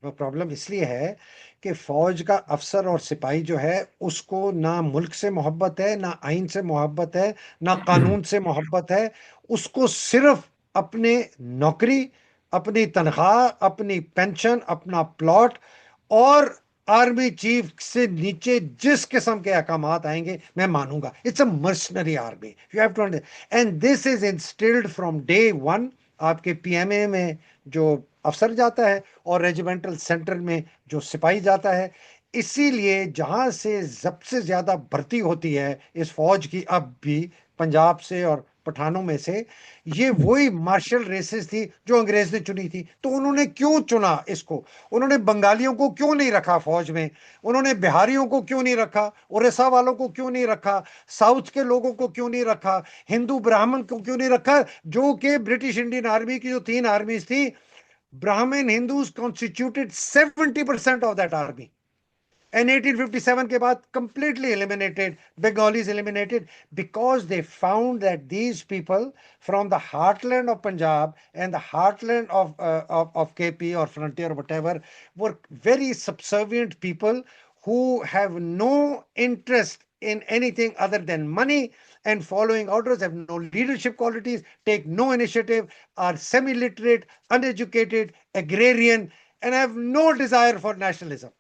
प्रॉब्लम इसलिए है कि फौज का अफसर और सिपाही जो है, उसको ना मुल्क से मोहब्बत है, ना आइन से मोहब्बत है, ना कानून से मोहब्बत है। उसको सिर्फ अपने नौकरी, अपनी तनख्वाह, अपनी पेंशन, अपना प्लॉट, और आर्मी चीफ से नीचे जिस किस्म के अहकामात आएंगे मैं मानूंगा। It's a mercenary army, you have to understand, and this is instilled from day one. आपके पीएमए में जो अफसर जाता है और रेजिमेंटल सेंटर में जो सिपाही जाता है, इसीलिए जहां से सबसे ज्यादा भर्ती होती है इस फौज की अब भी, पंजाब से और पठानों में से, ये वही मार्शल रेसेस थी जो अंग्रेज ने चुनी थी। तो उन्होंने क्यों चुना इसको? उन्होंने बंगालियों को क्यों नहीं रखा फौज में? उन्होंने बिहारियों को क्यों नहीं रखा? उड़ीसा वालों को क्यों नहीं रखा? साउथ के लोगों को क्यों नहीं रखा? हिंदू ब्राह्मण को क्यों नहीं रखा? जो कि ब्रिटिश इंडियन आर्मी की जो 3 आर्मीज थी, ब्राह्मण Hindus constituted 70% of that army. And 1857 के बाद completely eliminated, Bengalis eliminated, because they found that these people from the heartland of Punjab and the heartland of KP or frontier or whatever were very subservient people who have no interest in anything other than money and following orders, have no leadership qualities, take no initiative, are semi-literate, uneducated, agrarian, and have no desire for nationalism.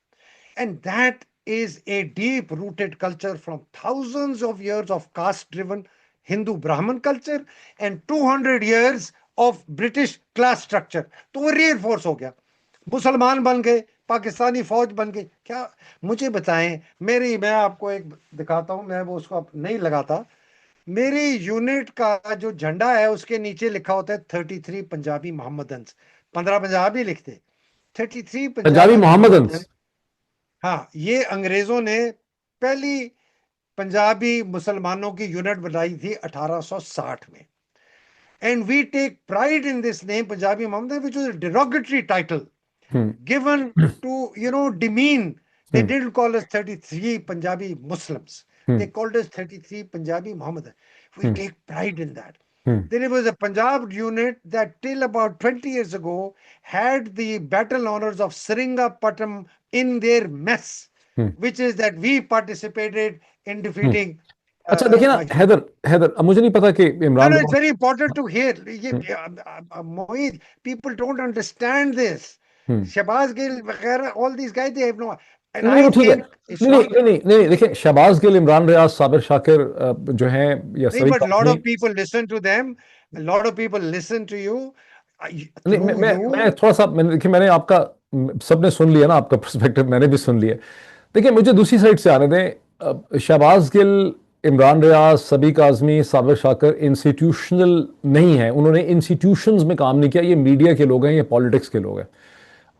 And that is a deep rooted culture from thousands of years of caste driven Hindu Brahmin culture and 200 years of British class structure. तो वो reinforce हो गया, मुसलमान बन गए, पाकिस्तानी फौज बन गई। क्या, मुझे बताएं, मैं आपको एक दिखाता हूं, मैं वो उसको नहीं लगाता। मेरी यूनिट का जो झंडा है उसके नीचे लिखा होता है 33 पंजाबी मोहम्मदन्स। 15 पंजाबी लिखते, 33 पंजाबी पंजाबी मोहम्मदन्स। मोहम्मदन। हाँ, ये अंग्रेजों ने पहली पंजाबी मुसलमानों की यूनिट बनाई थी 1860 में। And we take pride in this name Punjabi Mohammedan, which was a derogatory title given to, demean. They didn't call us 33 Punjabi Muslims. They called us 33 Punjabi Muhammadan. We take pride in that. There was a Punjab unit that till about 20 years ago had the battle honors of Seringapatam in their mess, which is that we participated in defeating. अच्छा देखिए ना हैदर, अब मुझे नहीं पता कि No, Imran no, it's very important to hear. Mohit, people don't understand this. Shahbaz Gill, all these guys, they have no. And नहीं, I वो ठीक है। think it's नहीं not. नहीं नहीं नहीं, देखिए शहबाज गिल, इमरान रियाज, साबिर शाकिर जो हैं, या सभी But a lot Kazmi. of people listen to them. A lot of people listen to you. नहीं, Through मैं you. थोड़ा सा, देखिए मैंने आपका, सबने सुन लिया ना आपका पर्सपेक्टिव, मैंने भी सुन लिया। देखिए मुझे दूसरी साइड से आने दें। शहबाज गिल इमरान रियाज, सबीक आजमी, साबिर शाकर इंस्टीट्यूशनल नहीं है, उन्होंने इंस्टीट्यूशंस में काम नहीं किया, ये मीडिया के लोग हैं, ये पॉलिटिक्स के लोग हैं।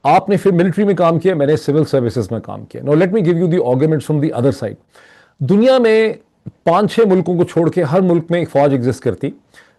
आपने फिर मिलिट्री में काम किया, मैंने सिविल सर्विसेज में काम किया। Now let me give you the arguments from the other side. दुनिया में 5-6 मुल्कों को छोड़ के हर मुल्क में एक फौज एग्जिस्ट करती,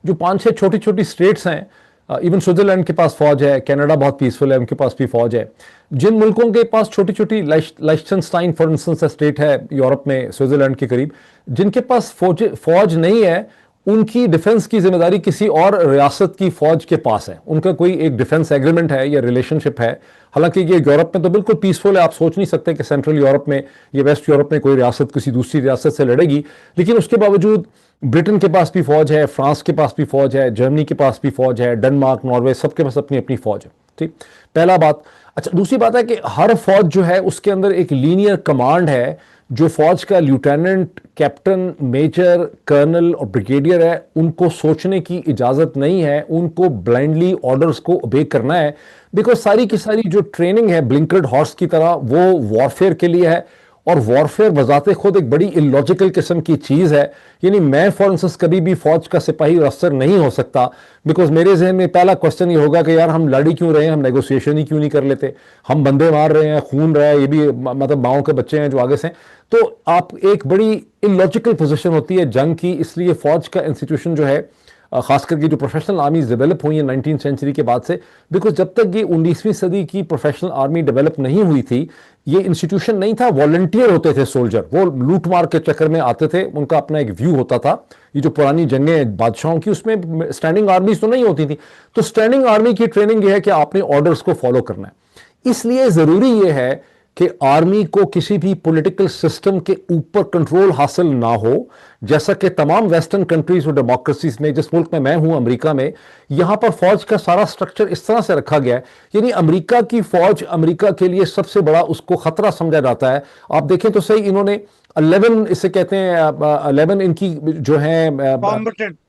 जो 5-6 छोटी छोटी स्टेट्स हैं। इवन स्विट्जरलैंड के पास फौज है, कनाडा बहुत पीसफुल है, उनके पास भी फौज है। जिन मुल्कों के पास छोटी छोटी, लाइechtenstein फॉर इंस्टेंस स्टेट है यूरोप में, स्विट्जरलैंड के करीब, जिनके पास फौज नहीं है, उनकी डिफेंस की जिम्मेदारी किसी और रियासत की फौज के पास है। उनका कोई एक डिफेंस एग्रीमेंट है या रिलेशनशिप है। हालांकि ये यूरोप में तो बिल्कुल पीसफुल है, आप सोच नहीं सकते कि सेंट्रल यूरोप में या वेस्ट यूरोप में कोई रियासत किसी दूसरी रियासत से लड़ेगी। लेकिन उसके बावजूद ब्रिटेन के पास भी फौज है, फ्रांस के पास भी फौज है, जर्मनी के पास भी फौज है, डेनमार्क, नॉर्वे, सबके पास अपनी अपनी फौज है। ठीक, पहला बात। अच्छा, दूसरी बात है कि हर फौज जो है उसके अंदर एक लीनियर कमांड है। जो फौज का लिeutenant, कैप्टन, मेजर, कर्नल और ब्रिगेडियर है, उनको सोचने की इजाजत नहीं है, उनको ब्लाइंडली ऑर्डर्स को ओबे करना है। बिकॉज सारी की सारी जो ट्रेनिंग है ब्लिंकर्ड हॉर्स की तरह, वो वॉरफेयर के लिए है। और वॉरफेयर बजाते खुद एक बड़ी इलॉजिकल किस्म की चीज है। यानी मैं फॉर इंस्टेंस कभी भी फौज का सिपाही और अफसर नहीं हो सकता, बिकॉज मेरे जहन में पहला क्वेश्चन ये होगा कि यार हम लड़ी क्यों रहे हैं, हम नेगोशिएशन ही क्यों नहीं कर लेते, हम बंदे मार रहे हैं, खून रहा है, ये भी मतलब माओ के बच्चे हैं जो आगे से। तो आप एक बड़ी इलॉजिकल पोजीशन होती है जंग की। इसलिए फौज का इंस्टीट्यूशन जो है, खास करके जो प्रोफेशनल आर्मी डेवलप हुई है 19th सेंचुरी के बाद से, बिकॉज जब तक ये 19वीं सदी की प्रोफेशनल आर्मी डेवलप नहीं हुई थी, ये इंस्टीट्यूशन नहीं था। वॉलंटियर होते थे सोल्जर, वो लूट मार के चक्कर में आते थे, उनका अपना एक व्यू होता था। ये जो पुरानी जंगें बादशाहों की, उसमें स्टैंडिंग आर्मी तो नहीं होती थी। तो स्टैंडिंग आर्मी की ट्रेनिंग ये है कि आपने ऑर्डर्स को फॉलो करना है। इसलिए जरूरी ये है कि आर्मी को किसी भी पॉलिटिकल सिस्टम के ऊपर कंट्रोल हासिल ना हो, जैसा कि तमाम वेस्टर्न कंट्रीज और डेमोक्रेसीज में, जिस मुल्क में मैं हूं अमेरिका में, यहां पर फौज का सारा स्ट्रक्चर इस तरह से रखा गया है। यानी अमेरिका की फौज अमेरिका के लिए सबसे बड़ा उसको खतरा समझा जाता है। आप देखें तो सही, इन्होंने 11, इसे कहते हैं 11 इनकी जो है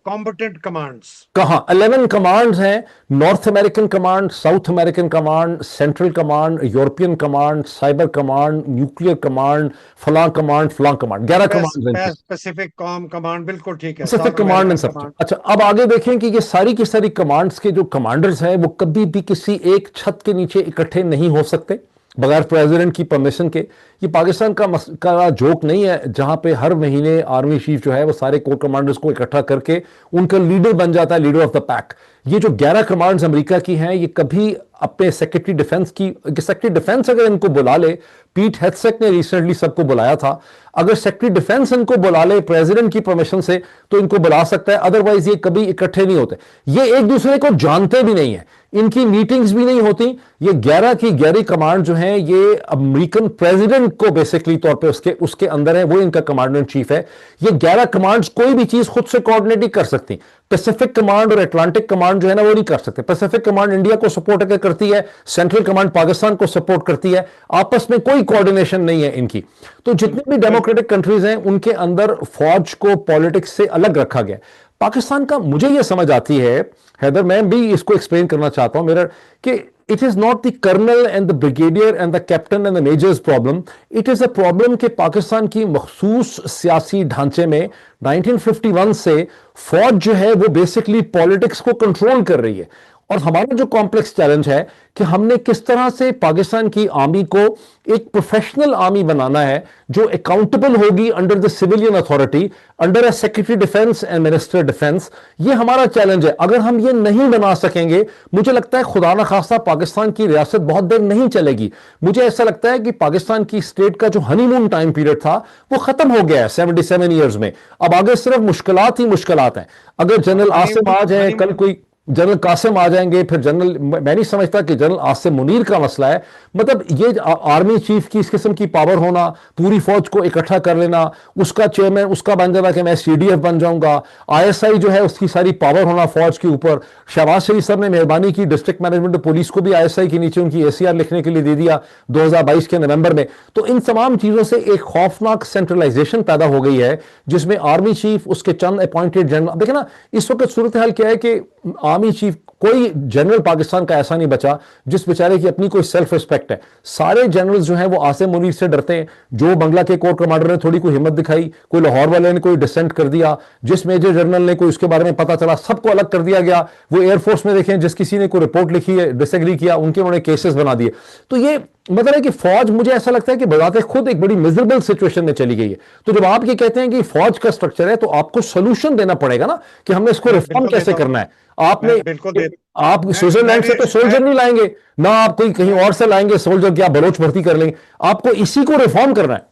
कॉम्बटेंट कमांड्स। कहाँ 11 कमांड्स हैं? North American command, south American command, central command, European command, cyber command, nuclear command, फलां कमांड, फलां कमांड, 11 कमांड हैं। पैसिफिक कमांड, बिल्कुल ठीक है, पैसिफिक कमांड एंड सब। अच्छा, अब आगे देखें कि ये सारी की सारी कमांड्स के जो कमांडर्स हैं, वो कभी भी किसी एक छत के नीचे इकट्ठे नहीं हो सकते बगैर प्रेसिडेंट की परमिशन के। ये पाकिस्तान का जोक नहीं है, जहां पे हर महीने आर्मी चीफ जो है वो सारे कोर कमांडर्स को इकट्ठा करके उनका लीडर बन जाता है, लीडर ऑफ द पैक। ये जो 11 कमांड्स अमेरिका की हैं, ये कभी अपने सेक्रेटरी डिफेंस की, सेक्रेटरी डिफेंस अगर इनको बुला ले, पीट हेग्सेट ने रिसेंटली सबको बुलाया था, अगर सेक्रेटरी डिफेंस इनको बुला ले प्रेसिडेंट की परमिशन से तो इनको बुला सकता है, अदरवाइज ये कभी इकट्ठे नहीं होते। ये एक दूसरे को जानते भी नहीं है, इनकी मीटिंग्स भी नहीं होती। ये 11 की 11 कमांड जो है, ये अमेरिकन प्रेसिडेंट को बेसिकली तौर पे उसके अंदर है, वो इनका कमांडर इन चीफ है। ये 11 कमांड्स कोई भी चीज खुद से कोऑर्डिनेट नहीं कर सकती। पैसिफिक कमांड और अटलांटिक कमांड जो है ना, वो नहीं कर सकते। पैसिफिक कमांड इंडिया को सपोर्ट अगर करती है, सेंट्रल कमांड पाकिस्तान को सपोर्ट करती है, आपस में कोई कोऑर्डिनेशन नहीं है इनकी। तो जितनी भी डेमोक्रेटिक कंट्रीज हैं, उनके अंदर फौज को पॉलिटिक्स से अलग रखा गया। पाकिस्तान का मुझे यह समझ आती है, हैदर, मैं भी इसको एक्सप्लेन करना चाहता हूं मेरा, कि it is not the colonel and the brigadier and the captain and the major's problem. It is a problem कि पाकिस्तान की मखसूस सियासी ढांचे में 1951 से फौज जो है वो बेसिकली पॉलिटिक्स को कंट्रोल कर रही है। और हमारा जो कॉम्प्लेक्स चैलेंज है कि हमने किस तरह से पाकिस्तान की आर्मी को एक प्रोफेशनल आर्मी बनाना है जो अकाउंटेबल होगी under the civilian authority, under a secretary defence and minister defence. ये हमारा चैलेंज है। अगर हम ये नहीं बना सकेंगे, मुझे लगता है खुदा न खास्ता पाकिस्तान की रियासत बहुत देर नहीं चलेगी। मुझे ऐसा लगता है कि पाकिस्तान की स्टेट का जो हनीमून टाइम पीरियड था वो खत्म हो गया है 77 ईयर्स में। अब आगे सिर्फ मुश्किलात ही मुश्किलात हैं। अगर जनरल आसिम आ जाए, कल कोई जनरल कासिम आ जाएंगे, फिर जनरल, मैं नहीं समझता कि जनरल आसिम मुनीर का मसला है। मतलब ये आर्मी चीफ की इस किस्म की पावर होना, पूरी फौज को इकट्ठा कर लेना, उसका चेयरमैन उसका बन जाना कि मैं CDF बन जाऊंगा, ISI जो है उसकी सारी पावर होना फौज के ऊपर। शहबाज शरीफ साहब ने मेहरबानी की, डिस्ट्रिक्ट मैनेजमेंट पुलिस को भी ISI के नीचे उनकी ACR लिखने के लिए दे दिया 2022 के नवंबर में। तो इन तमाम चीजों से एक खौफनाक सेंट्रलाइजेशन पैदा हो गई है, जिसमें आर्मी चीफ, उसके चंद अपॉइंटेड जनरल। देखे ना इस वक्त सूरत हाल क्या है कि आर्मी चीफ, कोई जनरल पाकिस्तान का ऐसा नहीं बचा जिस बेचारे की अपनी कोई सेल्फ रिस्पेक्ट है। सारे जनरल्स जो हैं वो आसिम मुनीर से डरते हैं। जो बंगला के कोर कमांडर ने थोड़ी कोई हिम्मत दिखाई, कोई लाहौर वाले ने कोई डिसेंट कर दिया, जिस मेजर जनरल ने कोई उसके बारे में पता चला सबको अलग कर दिया गया। वो एयरफोर्स में देखें, जिस किसी ने कोई रिपोर्ट लिखी है डिसएग्री किया, उनके उन्होंने केसेस बना दिए। तो ये मतलब है कि फौज, मुझे ऐसा लगता है कि बजाते खुद एक बड़ी मिजरेबल सिचुएशन में चली गई है। तो जब आप ये कहते हैं कि फौज का स्ट्रक्चर है, तो आपको सोल्यूशन देना पड़ेगा ना कि हमने इसको मैं रिफॉर्म बिल्कुल कैसे देता हूँ, करना है। आपने, मैं बिल्कुल दे आप मैं स्विट्जरलैंड से भी तो सोल्जर नहीं लाएंगे ना, आप कोई कहीं मैं और से लाएंगे सोल्जर, क्या बलोच भर्ती कर लेंगे? आपको इसी को रिफॉर्म करना है।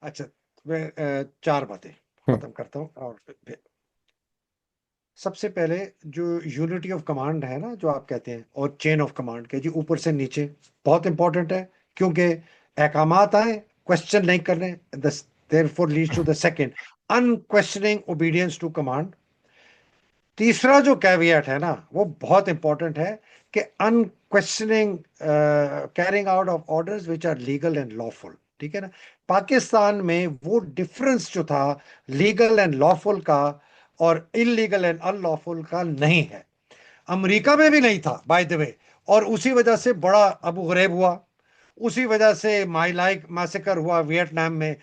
अच्छा, मैं चार बातें हम्म। खत्म करता हूँ। और सबसे पहले जो यूनिटी ऑफ कमांड है ना, जो आप कहते हैं, और चेन ऑफ कमांड के जी, ऊपर से नीचे, बहुत इंपॉर्टेंट है। क्योंकि अहकामात आए, क्वेश्चन नहीं करने, therefore leads to the second, unquestioning obedience to command. तीसरा जो कैवियट है ना, वो बहुत इंपॉर्टेंट है कि unquestioning carrying out of orders which are legal and lawful. ठीक है ना? पाकिस्तान में वो डिफरेंस जो था लीगल एंड लॉफुल का और इलीगल एंड अनलॉफुल का नहीं है। अमेरिका में भी नहीं था, बाय द वे। और उसी वजह से बड़ा अबू गरेब हुआ, उसी वजह से माई लाइक मैसेकर हुआ वियतनाम में।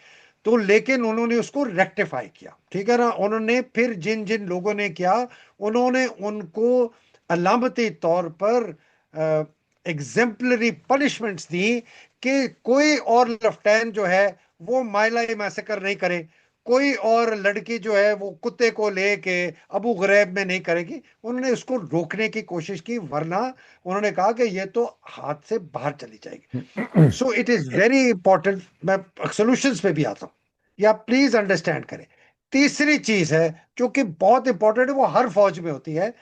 तो लेकिन उन्होंने उसको रेक्टिफाई किया, ठीक है ना? उन्होंने फिर जिन जिन लोगों ने किया, उन्होंने उनको अलामती तौर पर एग्जेम्पलरी पनिशमेंट्स दी कि कोई और लेफ्टिनेंट जो है वो माइलाई मैसेकर नहीं करे, कोई और लड़की जो है वो कुत्ते को लेके अबू गरैब में नहीं करेगी। उन्होंने उसको रोकने की कोशिश की, वरना उन्होंने कहा कि ये तो हाथ से बाहर चली जाएगी। So it is very important. मैं सोल्यूशंस पे भी आता हूं, या प्लीज अंडरस्टैंड करें। तीसरी चीज है जो कि बहुत इंपॉर्टेंट है, वो हर फौज में होती है,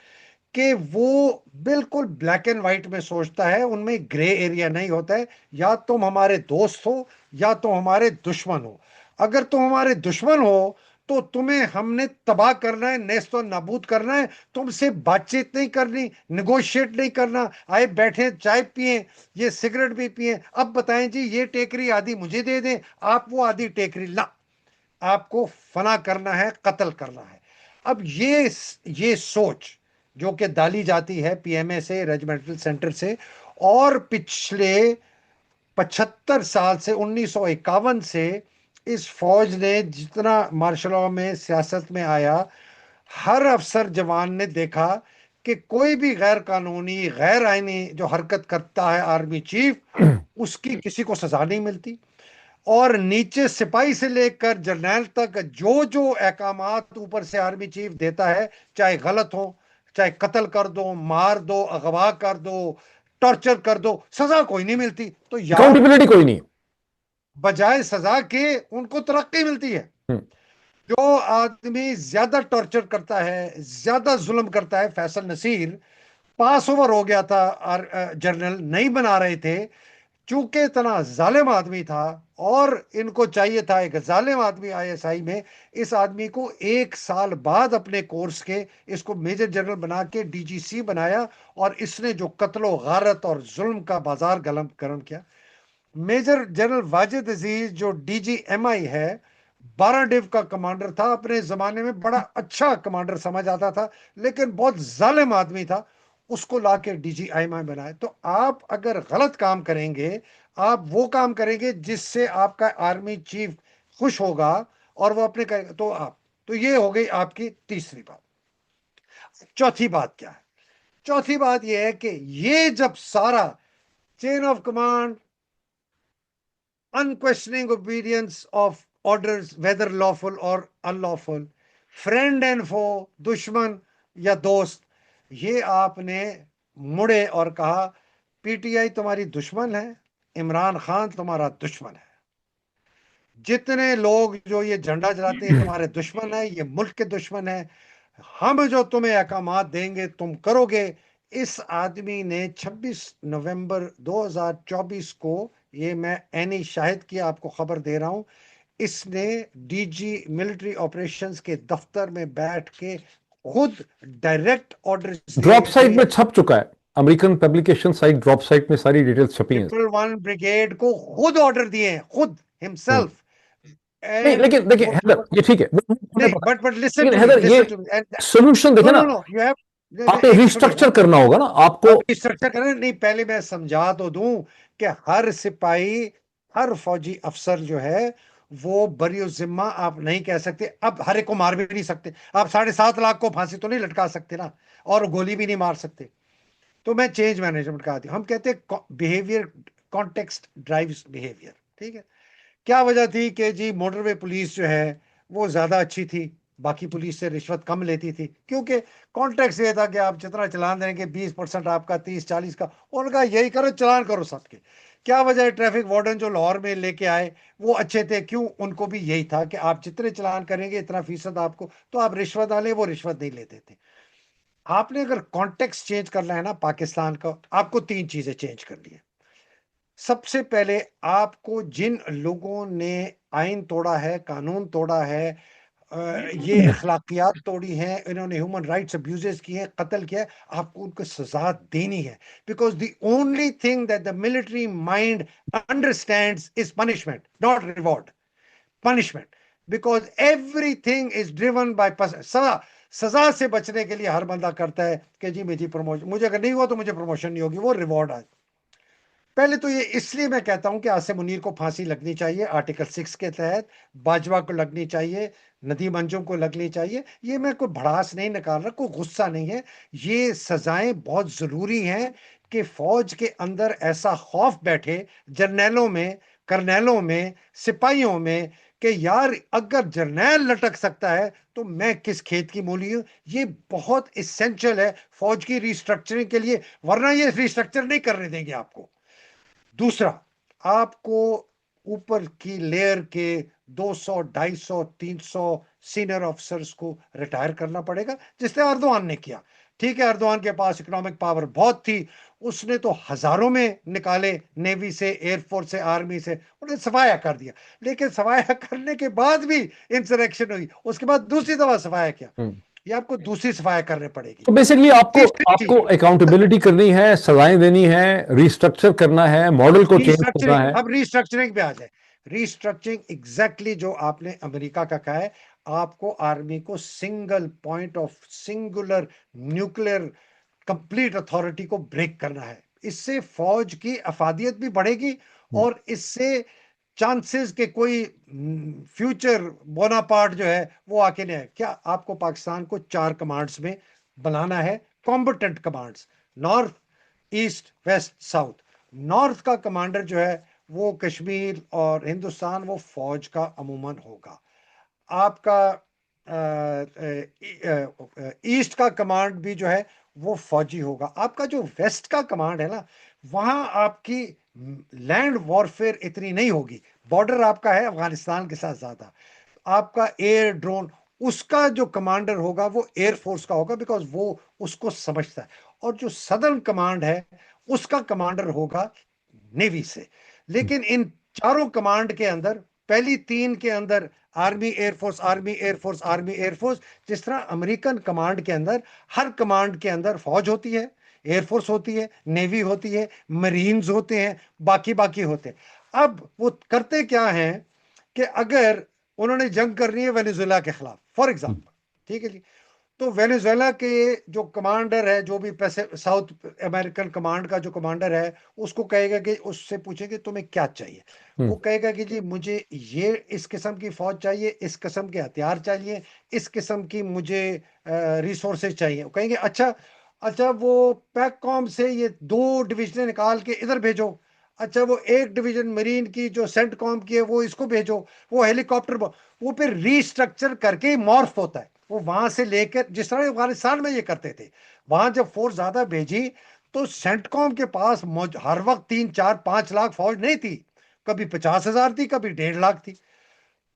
कि वो बिल्कुल ब्लैक एंड व्हाइट में सोचता है, उनमें ग्रे एरिया नहीं होता है। या तुम हमारे दोस्त हो या तुम हमारे दुश्मन हो। अगर तुम हमारे दुश्मन हो तो तुम्हें हमने तबाह करना है, नेस्तो नाबूद करना है। तुमसे बातचीत नहीं करनी, निगोशिएट नहीं करना। आए बैठे चाय पिए, ये सिगरेट भी पिए, अब बताएं जी ये टेकरी आधी मुझे दे दें, आप वो आधी टेकरी ला। आपको फना करना है, कत्ल करना है। अब ये सोच जो कि डाली जाती है पीएमए से, रेजिमेंटल सेंटर से, और पिछले 75 साल से, 1951 से इस फौज ने जितना मार्शल लॉ में, सियासत में आया, हर अफसर जवान ने देखा कि कोई भी गैर कानूनी, गैर आईनी जो हरकत करता है आर्मी चीफ, उसकी किसी को सजा नहीं मिलती। और नीचे सिपाही से लेकर जर्नैल तक जो जो अहकामात ऊपर से आर्मी चीफ देता है, चाहे गलत हो, चाहे कत्ल कर दो, मार दो, अगवा कर दो, टॉर्चर कर दो, सजा कोई नहीं मिलती। तो यार, अकाउंटेबिलिटी कोई नहीं। बजाय सजा के उनको तरक्की मिलती है। हम्म। जो आदमी ज्यादा टॉर्चर करता है, ज्यादा जुल्म करता है, फैसल नसीर पास ओवर हो गया था, जनरल नहीं बना रहे थे, चूंकि इतना जालिम आदमी था, और इनको चाहिए था एक जालिम आदमी आईएसआई में। इस आदमी को 1 साल बाद अपने कोर्स के इसको मेजर जनरल बना के डीजीसी बनाया, और इसने जो कत्लो गारत और जुल्म का बाजार गर्म किया। मेजर जनरल वाजिद अजीज जो डीजीएमआई है, 12 डिव का कमांडर था, अपने जमाने में बड़ा अच्छा कमांडर समझ आता था, लेकिन बहुत जालिम आदमी था। उसको लाके डीजीआईएमआई बनाए। तो आप अगर गलत काम करेंगे, आप वो काम करेंगे जिससे आपका आर्मी चीफ खुश होगा, और वो अपने करेगा, तो आप, तो ये हो गई आपकी तीसरी बात। चौथी बात क्या है? चौथी बात यह है कि ये जब सारा chain of command, unquestioning obedience of orders, whether lawful or unlawful, friend and foe, दुश्मन या दोस्त, ये आपने मुड़े और कहा पीटीआई तुम्हारी दुश्मन है, इमरान खान तुम्हारा दुश्मन है, जितने लोग जो ये झंडा जलाते हैं तुम्हारे दुश्मन है, ये मुल्क के दुश्मन है, हम जो तुम्हें अहकामात देंगे तुम करोगे। इस आदमी ने 26 नवंबर 2024 को, ये मैं एनी शाहिद की आपको खबर दे रहा हूं, इसने डीजी मिलिट्री ऑपरेशंस के दफ्तर में बैठ के खुद डायरेक्ट ऑर्डर्स ड्रॉप दिए साइट थे। में छप चुका है, American publication site drop site में सारी डिटेल्स छपी हैं। 1 ब्रिगेड को खुद ऑर्डर दिए हैं, खुद हम्म। हिमसेल्फ। नहीं, एंड लेकिन देखिए हैदर, ये ठीक है, वो हमें नहीं, पता है। बट लिसन लेकिन टू मी, हैदर, ये लिसन टू मी। सोल्यूशन देखे नो ना। नो नो, यू हैव आपने एक रिस्ट्रक्चर करना होगा ना आपको। अब स्ट्रक्चर करें नहीं, पहले मैं समझा तो दूं कि हर सिपाही, हर फौजी अफसर जो है वो बरियो जिम्मा आप नहीं कह सकते। अब हर एक को मार भी नहीं सकते, आप 7.5 लाख को फांसी तो नहीं लटका सकते ना, और गोली भी नहीं मार सकते। तो मैं चेंज मैनेजमेंट का आती हूं। हम कहते हैं बिहेवियर, कॉन्टेक्स्ट ड्राइव्स बिहेवियर। ठीक है, क्या वजह थी कि जी मोटरवे पुलिस जो है वो ज्यादा अच्छी थी, बाकी पुलिस से रिश्वत कम लेती थी, क्योंकि कॉन्टेक्स्ट ये था कि आप जितना चलान देंगे 20% आपका, 30-40 का। उनका यही करो, चलान करो सबके। क्या वजह है? ट्रैफिक वार्डन जो लाहौर में लेके आए वो अच्छे थे, क्यों? उनको भी यही था कि आप जितने चलान करेंगे इतना फीसद आपको, तो आप रिश्वत डालें, वो रिश्वत नहीं लेते थे। आपने अगर कॉन्टेक्स्ट चेंज करना है ना पाकिस्तान का, आपको 3 चीजें चेंज करनी है। सबसे पहले आपको जिन लोगों ने आइन तोड़ा है, कानून तोड़ा है, ये अखलाकियात तोड़ी हैं, इन्होंने ह्यूमन राइट्स अब्यूजेस किए हैं, कत्ल किया है, आपको उनको सजा देनी है। Because the only thing that the military mind understands is punishment, not reward. Punishment, because everything is driven by सजा। सजा से बचने के लिए हर बंदा करता है कि जी मेरी प्रमोशन, मुझे अगर नहीं हुआ तो मुझे प्रमोशन नहीं होगी, वो रिवॉर्ड है। पहले तो ये इसलिए मैं कहता हूं कि आसिम मुनीर को फांसी लगनी चाहिए आर्टिकल 6 के तहत, बाजवा को लगनी चाहिए, नदीम अंजुम को लगनी चाहिए। ये मैं कोई भड़ास नहीं निकाल रहा, कोई गुस्सा नहीं है। ये सजाएं बहुत जरूरी हैं कि फौज के अंदर ऐसा खौफ बैठे, जर्नैलों में, कर्नैलों में, सिपाहियों में, कि यार अगर जर्नैल लटक सकता है तो मैं किस खेत की मूली हूं। ये बहुत इसेंशियल है फौज की रिस्ट्रक्चरिंग के लिए, वरना ये रिस्ट्रक्चर नहीं करने देंगे आपको। दूसरा, आपको ऊपर की लेयर के 200, 250, 300 सीनियर ऑफिसर्स को रिटायर करना पड़ेगा, जिसने अर्दवान ने किया। ठीक है, अर्दवान के पास इकोनॉमिक पावर बहुत थी, उसने तो हजारों में निकाले, नेवी से, एयरफोर्स से, आर्मी से, उन्हें सफाया कर दिया। लेकिन सफाया करने के बाद भी इंसरेक्शन हुई, उसके बाद दूसरी दफा सफाया किया, ये आपको दूसरी सफाया करनी पड़ेगी। तो बेसिकली आपको तीसरी आपको चीज, अकाउंटेबिलिटी करनी है, सजाएं देनी है, रिस्ट्रक्चर करना है, मॉडल को चेंज करना रिस्ट्रक्चरिंग, है। अब रिस्ट्रक्चरिंग पे आ जाए। रिस्ट्रक्चरिंग एग्जैक्टली जो आपने अमेरिका का कहा है। आपको आर्मी को single point of singular nuclear complete authority को ब्रेक करना है। इससे फौज की अफादियत भी बढ़ेगी, और इससे चांसेस के कोई फ्यूचर बोनापार्ट जो है वो आके नहीं है। क्या आपको पाकिस्तान को 4 कमांड्स में बनाना है, combatant commands, north, east, west, south. North का कमांडर जो है वो कश्मीर और हिंदुस्तान, वो फौज का अमूमन होगा। आपका ईस्ट का कमांड भी जो है वो फौजी होगा। आपका जो वेस्ट का कमांड है ना, वहां आपकी लैंड वॉरफेयर इतनी नहीं होगी, बॉर्डर आपका है अफगानिस्तान के साथ ज्यादा। आपका एयर ड्रोन, उसका जो कमांडर होगा वो एयरफोर्स का होगा, बिकॉज वो उसको समझता है। और जो सदर्न कमांड है उसका कमांडर होगा नेवी से। लेकिन इन चारों कमांड के अंदर, पहली 3 के अंदर army air force, army air force, army air force, जिस तरह अमेरिकन कमांड के अंदर हर कमांड के अंदर फौज होती है, एयरफोर्स होती है, नेवी होती है, मरीन्स होते हैं, बाकी बाकी होते हैं। अब वो करते क्या हैं कि अगर उन्होंने जंग करनी है वेनेजुएला के खिलाफ फॉर एग्जांपल, ठीक है जी, तो वेनेजुएला के जो कमांडर है, जो भी पैसे साउथ अमेरिकन कमांड का जो कमांडर है, उसको कहेगा कि, उससे पूछेंगे तुम्हें क्या चाहिए, वो कहेगा कि जी मुझे ये इस किस्म की फौज चाहिए, इस किस्म के हथियार चाहिए, इस किस्म की मुझे रिसोर्सेज चाहिए। वो कहेंगे अच्छा, अच्छा वो पैककॉम से ये 2 डिविजन निकाल के इधर भेजो, अच्छा वो एक डिवीजन मरीन की जो सेंटकॉम की है वो इसको भेजो, वो हेलीकॉप्टर, वो फिर रीस्ट्रक्चर करके ही मॉर्फ होता है। वो वहां से लेकर, जिस तरह अफगानिस्तान में ये करते थे, वहां जब फोर्स ज्यादा भेजी तो सेंटकॉम के पास हर वक्त 3, 4, 5 लाख फौज नहीं थी, कभी 50,000 थी, कभी 1.5 लाख थी।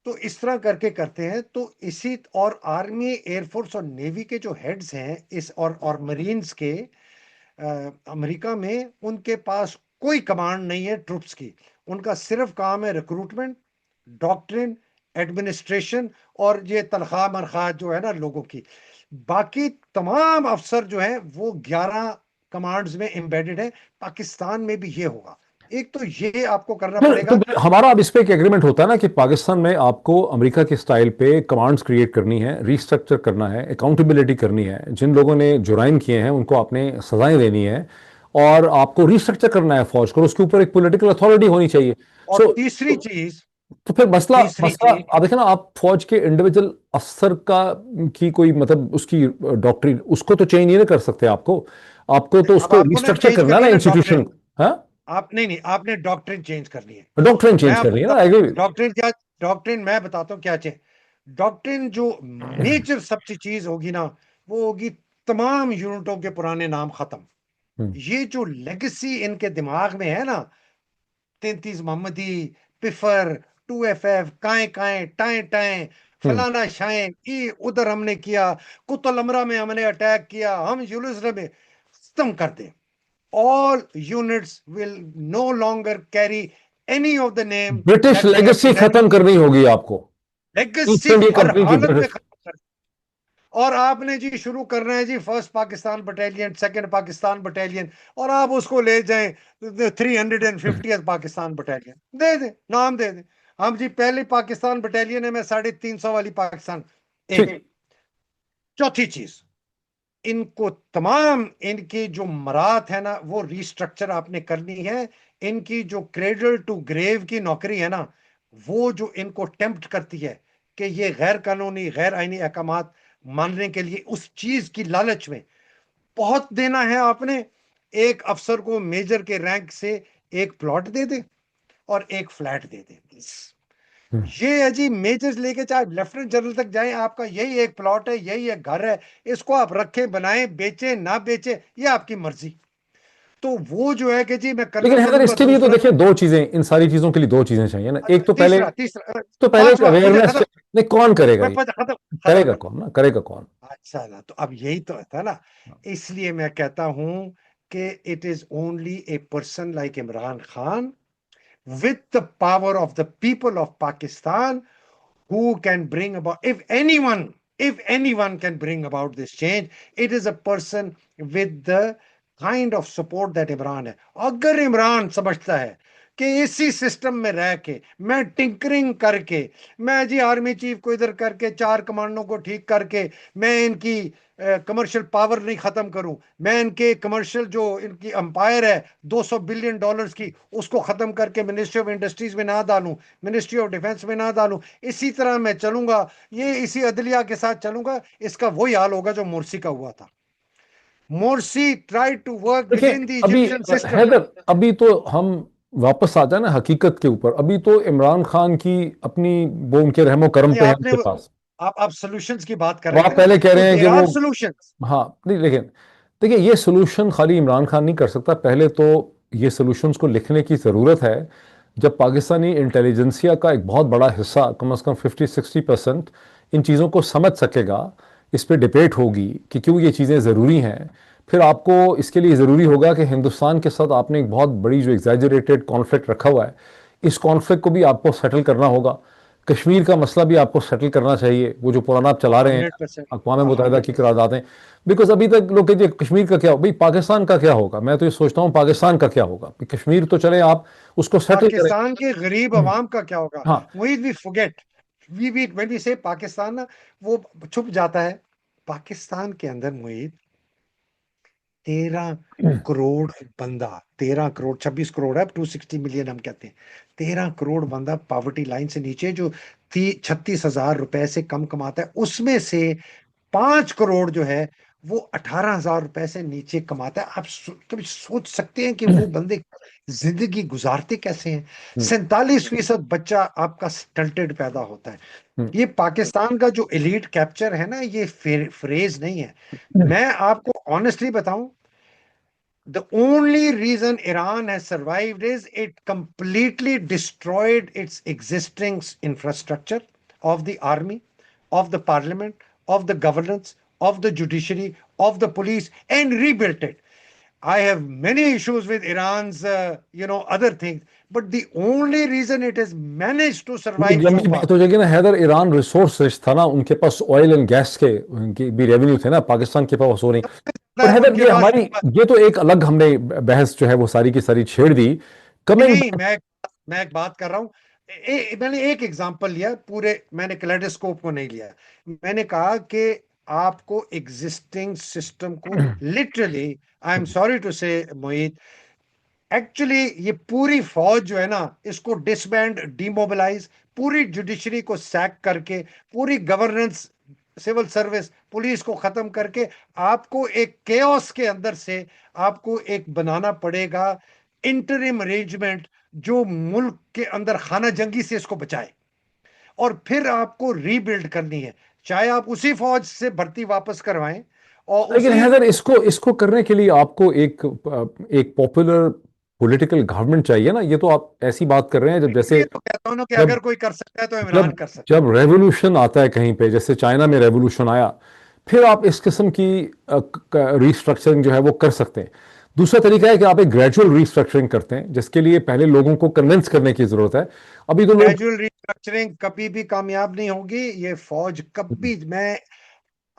तो इस तरह करके करते हैं। तो इसी, और आर्मी, एयरफोर्स और नेवी के जो हेड्स हैं इस, और मरीन्स के, अमेरिका में उनके पास कोई कमांड नहीं है ट्रुप्स की। उनका सिर्फ काम है रिक्रूटमेंट, डॉक्ट्रिन, एडमिनिस्ट्रेशन, और ये तनख्वाह मनख्वाह जो है ना लोगों की। बाकी तमाम अफसर जो हैं वो 11 कमांड्स में एम्बेडेड है। पाकिस्तान में भी ये होगा। एक तो ये आपको करना फिर पड़ेगा। तो हमारा अब इस पे एक एग्रीमेंट होता है ना कि पाकिस्तान में आपको अमेरिका के स्टाइल पे कमांड्स क्रिएट करनी है, रीस्ट्रक्चर करना है, अकाउंटेबिलिटी करनी है, जिन लोगों ने जुराइम किए हैं उनको आपने सजाएं देनी है, और आपको रीस्ट्रक्चर करना है फौज को, उसके ऊपर एक पॉलिटिकल अथॉरिटी होनी चाहिए। और सो तीसरी चीज, तो फिर मसला तीसरी मसला चीज आप देखें ना, आप फौज के इंडिविजुअल अफसर का की कोई मतलब उसकी डॉक्ट्रिन उसको तो चेंज नहीं ना कर सकते, आपको आपको तो अब उसको आपको ना रिस्ट्रक्चर चेंज करना है करनी ना है ना इंस्टीट्यूशन। डॉक्ट्रिन। हाँ, आप नहीं नहीं, आपने डॉक्ट्रिन चेंज करनी है। डॉक्ट्रिन मैं चेंज करनी है आपको ना, आई एग्री। डॉक्ट्रिन क्या, डॉक्ट्रिन मैं बताता हूँ क्या चेंज। डॉक्ट्रिन जो मेजर सबसे चीज होगी ना, वो होगी तमाम यूनिटों के पुराने नाम खत्म। ये जो लेगेसी इनके दिमाग में है ना, 33 मोहम्मदी, पिफर, 2FF, काए काए, टाए टाए, फलाना शाए, ये उधर हमने किया, कुतुल अमरा में हमने अटैक किया, हम यूलुस्र में खत्म कर दे। All units will no longer carry any of the name British that they have legacy inherited. खत्म करनी होगी आपको, ईस्ट लेगेसी इंडिया हर कंपनी की हालत में ब्रिटिश। खत्म कर। और आपने जी शुरू करना है जी first Pakistan battalion, second Pakistan battalion, और आप उसको ले जाएं 350th पाकिस्तान बटालियन दे दें, नाम दे दें। हम जी पहली पाकिस्तान बटालियन है, मैं 350 वाली पाकिस्तान। एक ठीक। चौथी चीज, इनको तमाम इनकी जो मरात है ना, वो रिस्ट्रक्चर आपने करनी है। इनकी जो क्रेडल टू ग्रेव की नौकरी है ना, वो जो इनको टेम्प्ट करती है कि ये गैर कानूनी गैर आईनी अहकामात मानने के लिए, उस चीज की लालच में बहुत देना है आपने। एक अफसर को मेजर के रैंक से एक प्लॉट दे दे और एक फ्लैट दे दे, बस। ये है जी मेजर्स लेके चाहे लेफ्टिनेंट जनरल तक जाएं, आपका यही एक प्लॉट है, यही एक घर है, इसको आप रखें, बनाएं, बेचें ना बेचें, ये आपकी मर्जी। तो वो जो है कि जी मैं लेकिन कर्नल हैदर, बनूंगा, इसके लिए तो दूसरा। देखिए दो चीजें, इन सारी चीजों के लिए दो चीजें चाहिए ना। एक अच्छा, तो पहले, तीसरा तीसरा तो पहले एक पांचवा मुझे अवेयरनेस, खत्म, नहीं कौन करेगा मैं ये, खत्म खत्म करेगा कर। कौन ना, करेगा कौन। अच्छा ना, तो अब यही तो था ना। इसलिए मैं कहता हूं कि it is only a person like Imran Khan with the power of the people of Pakistan who can bring about, if anyone can bring about this change, it is a person with the kind of support that Imran है। अगर इमरान समझता है कि इसी system में रह के मैं टिंकरिंग करके, मैं जी आर्मी चीफ को इधर करके, चार कमांडों को ठीक करके, मैं इनकी कमर्शियल पावर नहीं खत्म करूं, मैं इनके कमर्शियल जो इनकी अंपायर है 200 बिलियन डॉलर्स की, उसको खत्म करके मिनिस्ट्री ऑफ इंडस्ट्रीज में ना डालूं, मिनिस्ट्री ऑफ डिफेंस में ना डालूं, इसी तरह मैं चलूंगा, ये इसी अदलिया के साथ चलूंगा, इसका वही हाल होगा जो मोरसी का हुआ था। Morsi try to work with देखिए इन द अभी इजिप्शियन सिस्टम। हैदर, अभी तो हम वापस आ जाए ना हकीकत के ऊपर, अभी तो इमरान खान की अपनी, वो उनके रहमो करम पे है आपने उनके पास। आप सॉल्यूशंस की बात कर अब रहे थे आप ना, पहले कह तो रहे हैं कि देयर वो, आर सॉल्यूशंस। हाँ नहीं, लेकिन देखिए ये सोल्यूशन खाली इमरान खान नहीं कर सकता। पहले तो ये सोल्यूशंस को लिखने की ज़रूरत है। जब पाकिस्तानी इंटेलिजेंसिया का एक बहुत बड़ा हिस्सा, कम से कम 50-60% इन चीज़ों को समझ सकेगा, इस पे डिबेट होगी कि क्यों ये चीज़ें ज़रूरी हैं, फिर आपको इसके लिए ज़रूरी होगा कि हिंदुस्तान के साथ आपने एक बहुत बड़ी जो एग्जैजरेटेड कॉन्फ्लिक्ट रखा हुआ है, इस कॉन्फ्लिक्ट को भी आपको सेटल करना होगा। कश्मीर का मसला भी आपको सेटल करना चाहिए, वो जो पुराना आप चला रहे हैं 100%। अक़वाम हाँ, मुत्तहिदा की 100%। करारदादें। बिकॉज अभी तक लोग कहते हैं कश्मीर का क्या हो, भाई पाकिस्तान का क्या होगा। मैं तो ये सोचता हूँ पाकिस्तान का क्या होगा, कश्मीर तो चले आप उसको सेटल करें। पाकिस्तान के गरीब अवाम का क्या होगा। हाँ, Mohit, we forget, we when we say Pakistan ना, वो छुप जाता है। पाकिस्तान के अंदर मोहित 13 करोड़ बंदा, 13 करोड़, 26 करोड़ है, 260 मिलियन हम कहते हैं। 13 करोड़ बंदा पॉवर्टी लाइन से नीचे, जो 36,000 रुपए से कम कमाता है, उसमें से 5 करोड़ जो है वो 18,000 रुपए से नीचे कमाता है। आप कभी सोच सकते हैं कि वो बंदे जिंदगी गुजारते कैसे हैं। 47% बच्चा आपका स्टंटेड पैदा होता है। ये पाकिस्तान का जो एलीट कैप्चर है ना, ये फ्रेज नहीं है। मैं आपको ऑनेस्टली बताऊं, the only reason Iran has survived is it completely destroyed its existing infrastructure of the army, of the parliament, of the governance, of the judiciary, of the police, and rebuilt it. I have many issues with Iran's, other things, but the only reason it has managed to survive so लंबी far. बात हो जाएगी ना Haider, Iran resource rich था ना, उनके पास oil and gas के उनकी भी रेवेन्यू थे ना, पाकिस्तान के पास हो नहीं। पर हैदर उनके ये पास हमारी, ये तो एक अलग हमने बहस जो है वो सारी की सारी छेड़ दी। कमिंग नहीं, मैं एक बात कर रहा हूं। मैंने एक एग्जांपल लिया, पूरे मैंने कैलेडोस्कोप को नहीं लिया। मैंने कहा कि आपको एग्जिस्टिंग सिस्टम को literally, I am sorry to say Mohit, actually ये पूरी फौज जो है ना, इसको डिसबैंड, डिमोबिलाइज, पूरी जुडिशरी को सैक करके, पूरी गवर्नेंस, सिविल सर्विस, पुलिस को खत्म करके, आपको एक केओस के अंदर से आपको एक बनाना पड़ेगा इंटरिम अरेंजमेंट, जो मुल्क के अंदर खाना जंगी से इसको बचाए, और फिर आपको रीबिल्ड करनी है। चाहे आप उसी फौज से भर्ती वापस करवाएं और लेकिन उसी। हैदर, इसको इसको करने के लिए आपको एक पॉपुलर पॉलिटिकल गवर्नमेंट चाहिए ना। ये तो आप ऐसी बात कर रहे हैं जब जैसे इसलिए तो कहता हूं ना कि जब अगर कोई कर सकता है तो इमरान जब कर सकता जब रेवोल्यूशन आता है कहीं पे, जैसे चाइना में रेवोल्यूशन आया, फिर आप इस किस्म की रिस्ट्रक्चरिंग जो है वो कर सकते हैं। दूसरा तरीका है कि आप एक ग्रेजुअल रिस्ट्रक्चरिंग करते हैं, जिसके लिए पहले लोगों को कन्विंस करने की जरूरत है। अभी तो है। लोग। ग्रेजुअल रिस्ट्रक्चरिंग कभी भी कामयाब नहीं होगी। ये फौज कभी,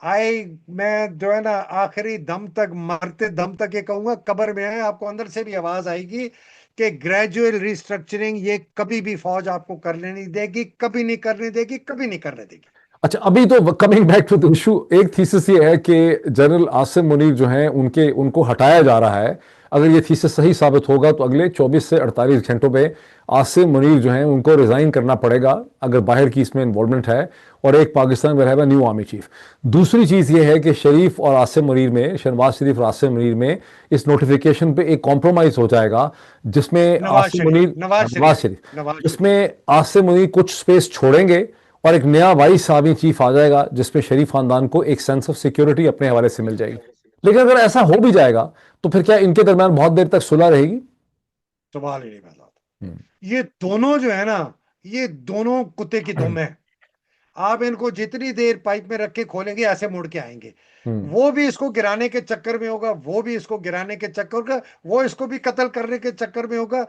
आई मैं जो है ना, आखिरी दम तक, मरते दम तक ये कहूंगा, कब्र में है, आपको अंदर से भी आवाज आएगी कि ग्रेजुअल रिस्ट्रक्चरिंग ये कभी भी फौज आपको करने नहीं देगी, कभी नहीं करने देगी, कभी नहीं करने देगी। अच्छा, अभी तो coming back to the issue, एक थीसिस ये है कि जनरल आसिम मुनीर जो हैं उनको हटाया जा रहा है। अगर ये थीसिस सही साबित होगा तो अगले 24 से 48 घंटों में आसिम मुनीर जो हैं उनको रिजाइन करना पड़ेगा, अगर बाहर की इसमें इन्वॉल्वमेंट है, और एक पाकिस्तान में रहेगा न्यू आर्मी चीफ। दूसरी चीज ये है कि शरीफ और आसिम मुनीर में, शहनवाज शरीफ और आसिम मुनीर में इस नोटिफिकेशन पे एक कॉम्प्रोमाइज हो जाएगा, जिसमें नवाज आसिम शरीफ, मुनीर, नवाज नवाज शरीफ, शरीफ, नवाज शरीफ। जिसमें आसिम मुनीर कुछ स्पेस छोड़ेंगे और एक नया वाइस आर्मी चीफ आ जाएगा, जिसमें शरीफ खानदान को एक सेंस ऑफ सिक्योरिटी अपने हवाले से मिल जाएगी। लेकिन अगर ऐसा हो भी जाएगा तो फिर क्या इनके दरमियान बहुत देर तक सुलह रहेगी? सवाल ही नहीं पैदा होता। हम्म। ये दोनों जो है ना, ये दोनों कुत्ते की दुम है। आप इनको जितनी देर पाइप में रख के खोलेंगे, ऐसे मुड़ के आएंगे। हम्म। वो भी इसको गिराने के चक्कर में होगा, वो भी इसको गिराने के चक्कर का, वो इसको भी कत्ल करने के चक्कर में होगा,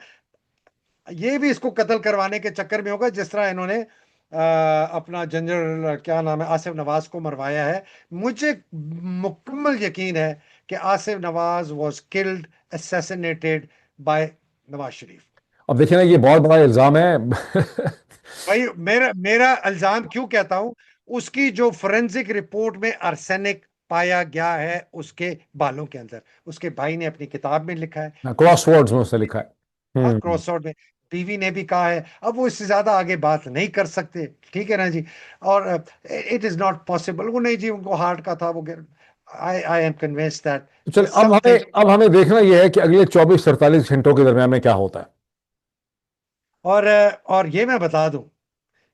ये भी इसको कत्ल करवाने के चक्कर में होगा, जिस तरह इन्होंने अपना जनरल, क्या नाम है, आसिफ नवाज को मरवाया है। मुझे मुकम्मल यकीन है कि Asif Nawaz was killed, assassinated by Nawaz Sharif. अब देखिए ना, ये बहुत बड़ा इल्जाम है। भाई, मेरा मेरा इल्जाम क्यों कहता हूं, उसकी जो फोरेंसिक रिपोर्ट में आर्सेनिक पाया गया है उसके बालों के अंदर, उसके भाई ने अपनी किताब में लिखा है। क्रॉस वर्ड्स में उसने लिखा है। हाँ, हम्म। क्रॉसवर्ड में। बीवी ने भी कहा है। अब वो इससे ज्यादा आगे बात नहीं कर सकते, ठीक है ना जी। और इट इज नॉट पॉसिबल, वो नहीं जी, उनको हार्ट का था वो। आई आई एम कन्विंस्ड दैट तो चलिए, समथिंग। अब हमें देखना यह है कि अगले 24 से 48 घंटों के दरमियान में क्या होता है। और ये मैं बता दूं,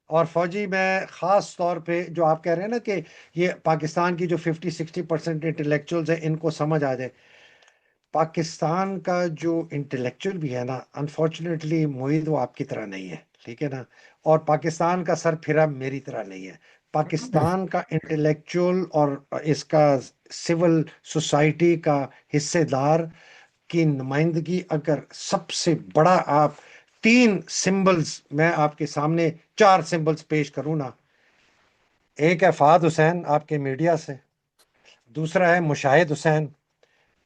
और फौजी, मैं खास तौर पे जो आप कह रहे हैं ना कि ये पाकिस्तान की जो 50-60% इंटेलेक्चुअल्स है, इनको समझ आ जाए। पाकिस्तान का जो इंटेलेक्चुअल भी है ना, अनफॉर्चुनेटली मोहित, वो आपकी तरह नहीं है, ठीक है ना। और पाकिस्तान का सर फिरा मेरी तरह नहीं है। पाकिस्तान का इंटेलेक्चुअल और इसका सिविल सोसाइटी का हिस्सेदार की नुमाइंदगी, अगर सबसे बड़ा आप तीन सिंबल्स, मैं आपके सामने चार सिंबल्स पेश करूं ना। एक है फाद हुसैन आपके मीडिया से, दूसरा है मुशाहिद हुसैन,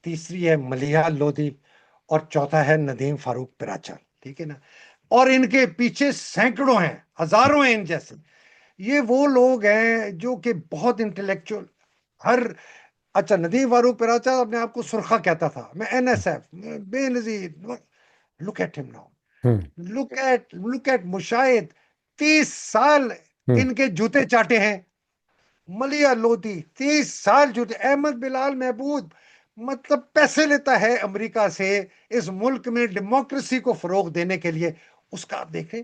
तीसरी है मलिहा लोधी, और चौथा है नदीम फारूक पिराचा, ठीक है ना। और इनके पीछे सैकड़ों हैं, हजारों हैं इन जैसे। ये वो लोग हैं जो कि बहुत इंटेलेक्चुअल, हर। अच्छा, नदीम फारूक पिराचा अपने आप को सुरखा कहता था, मैं NSF, Benazir. Look at him now, hmm. Look at Mushahid, 30 साल हम्म। इनके जूते चाटे हैं। मलिया लोधी 30 साल जूते। अहमद बिलाल महबूद, मतलब पैसे लेता है अमेरिका से इस मुल्क में डेमोक्रेसी को फरोग देने के लिए। उसका आप देखें,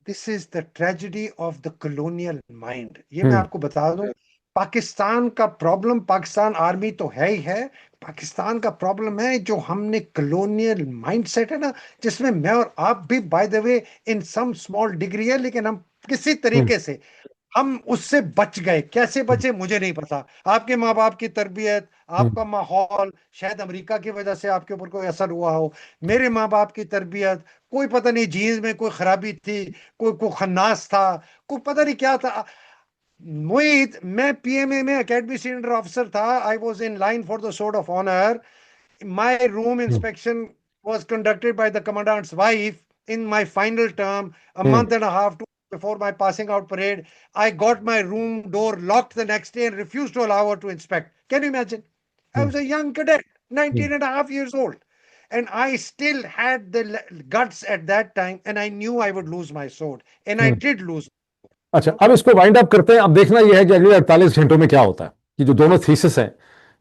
this is the tragedy of the colonial mind. ये मैं हम्म। आपको बता दूं, पाकिस्तान का प्रॉब्लम पाकिस्तान आर्मी तो है ही है। पाकिस्तान का प्रॉब्लम है जो हमने कॉलोनियल माइंडसेट है ना, जिसमें मैं और आप भी by the way in some small degree है, लेकिन हम किसी हम्म। तरीके से हम उससे बच गए। कैसे बचे मुझे नहीं पता। आपके माँ बाप की तरबियत, हम्म। आपका माहौल, शायद अमेरिका की वजह से आपके ऊपर कोई असर हुआ हो। मेरे माँ बाप की तरबियत, कोई पता नहीं जीन्स में कोई खराबी थी, कोई खन्नास था, कोई पता नहीं क्या था। मोहित, मैं पीएमए में एकेडमी सीनियर ऑफिसर था। I was in line for the sword of honour. My room hmm. Inspection was conducted by the commandant's wife in my final term, a month and a half before my passing out parade. I got my room door locked the next day and refused to allow her to inspect. Can you imagine? I was a young cadet, 19 and a half years old. And I still had the guts at that time, and I knew I would lose my sword. And I did lose. अच्छा, अब इसको wind up करते हैं। अब देखना यह है कि अगले 48 घंटों में क्या होता है। कि जो दोनों थीसिस हैं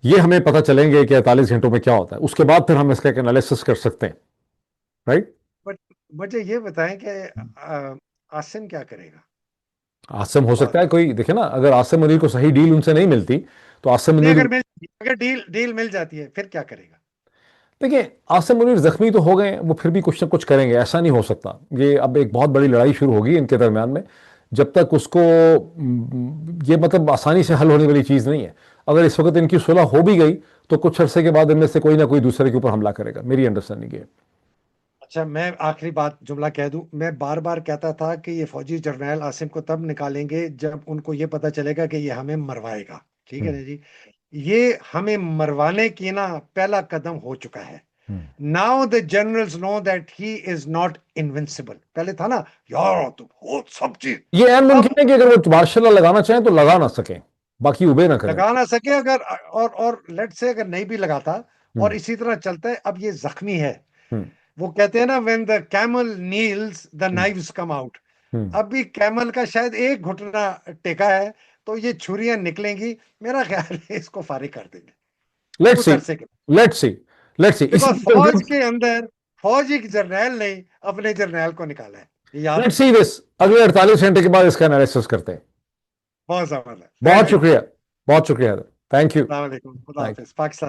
ये हमें पता चलेंगे कि 48 घंटों में क्या होता है, उसके बाद फिर हम इसका एक एनालिसिस कर सकते हैं, राइट। बट मुझे ये बताएं कि आसिम क्या करेगा। आसिम हो सकता है कोई, देखिए ना, अगर आसिम मुनीर को सही डील उनसे नहीं मिलती तो आसिम मुनीर, अगर डील मिल जाती है फिर क्या करेगा। देखिए आसिम मुनीर जख्मी तो हो गए, वो फिर भी कुछ ना कुछ करेंगे, ऐसा नहीं हो सकता। ये अब एक बहुत बड़ी लड़ाई शुरू होगी इनके दरमियान में, जब तक उसको ये मतलब आसानी से हल होने वाली चीज़ नहीं है। अगर इस वक्त इनकी सुलह हो भी गई तो कुछ अरसे के बाद इनमें से कोई ना कोई दूसरे के ऊपर हमला करेगा, मेरी अंडरस्टैंडिंग है। अच्छा, मैं आखिरी बात जुमला कह दूं। मैं बार बार कहता था कि ये फौजी जर्नैल आसिम को तब निकालेंगे जब उनको ये पता चलेगा कि ये हमें मरवाएगा। ठीक है ना जी। ये हमें मरवाने की ना पहला कदम हो चुका है। Now the generals know that he is not invincible. पहले था ना यार तो वो सब चीज, ये ऐन अब मुमकिन है कि अगर वो मार्शल लॉ लगाना चाहें तो लगा ना सकें, बाकी उबे ना करें। लगा ना सके अगर, और लेट से अगर नहीं भी लगाता और इसी तरह चलता है, अब ये जख्मी है। हम्म वो कहते हैं ना when the camel kneels the knives come out. Hmm अभी कैमल का शायद एक घुटना टेका है तो ये छुरियां निकलेंगी। मेरा ख्याल है इसको फारिग कर देंगे लेट्स कुछ सी, अरसे के। Let's see, let's see. Because फौज के अंदर फौजी जर्नैल ने अपने जर्नैल को निकाला है, ये याद लेट्स रखें। सी दिस, अगले 48 घंटे के बाद इसका एनालिसिस करते हैं। बहुत जबरदस्त। बहुत थैंक यू। शुक्रिया, बहुत शुक्रिया, थैंक यू। अस्सलाम वालेकुम, खुदा थैंक हाफिज, पाकिस्तान।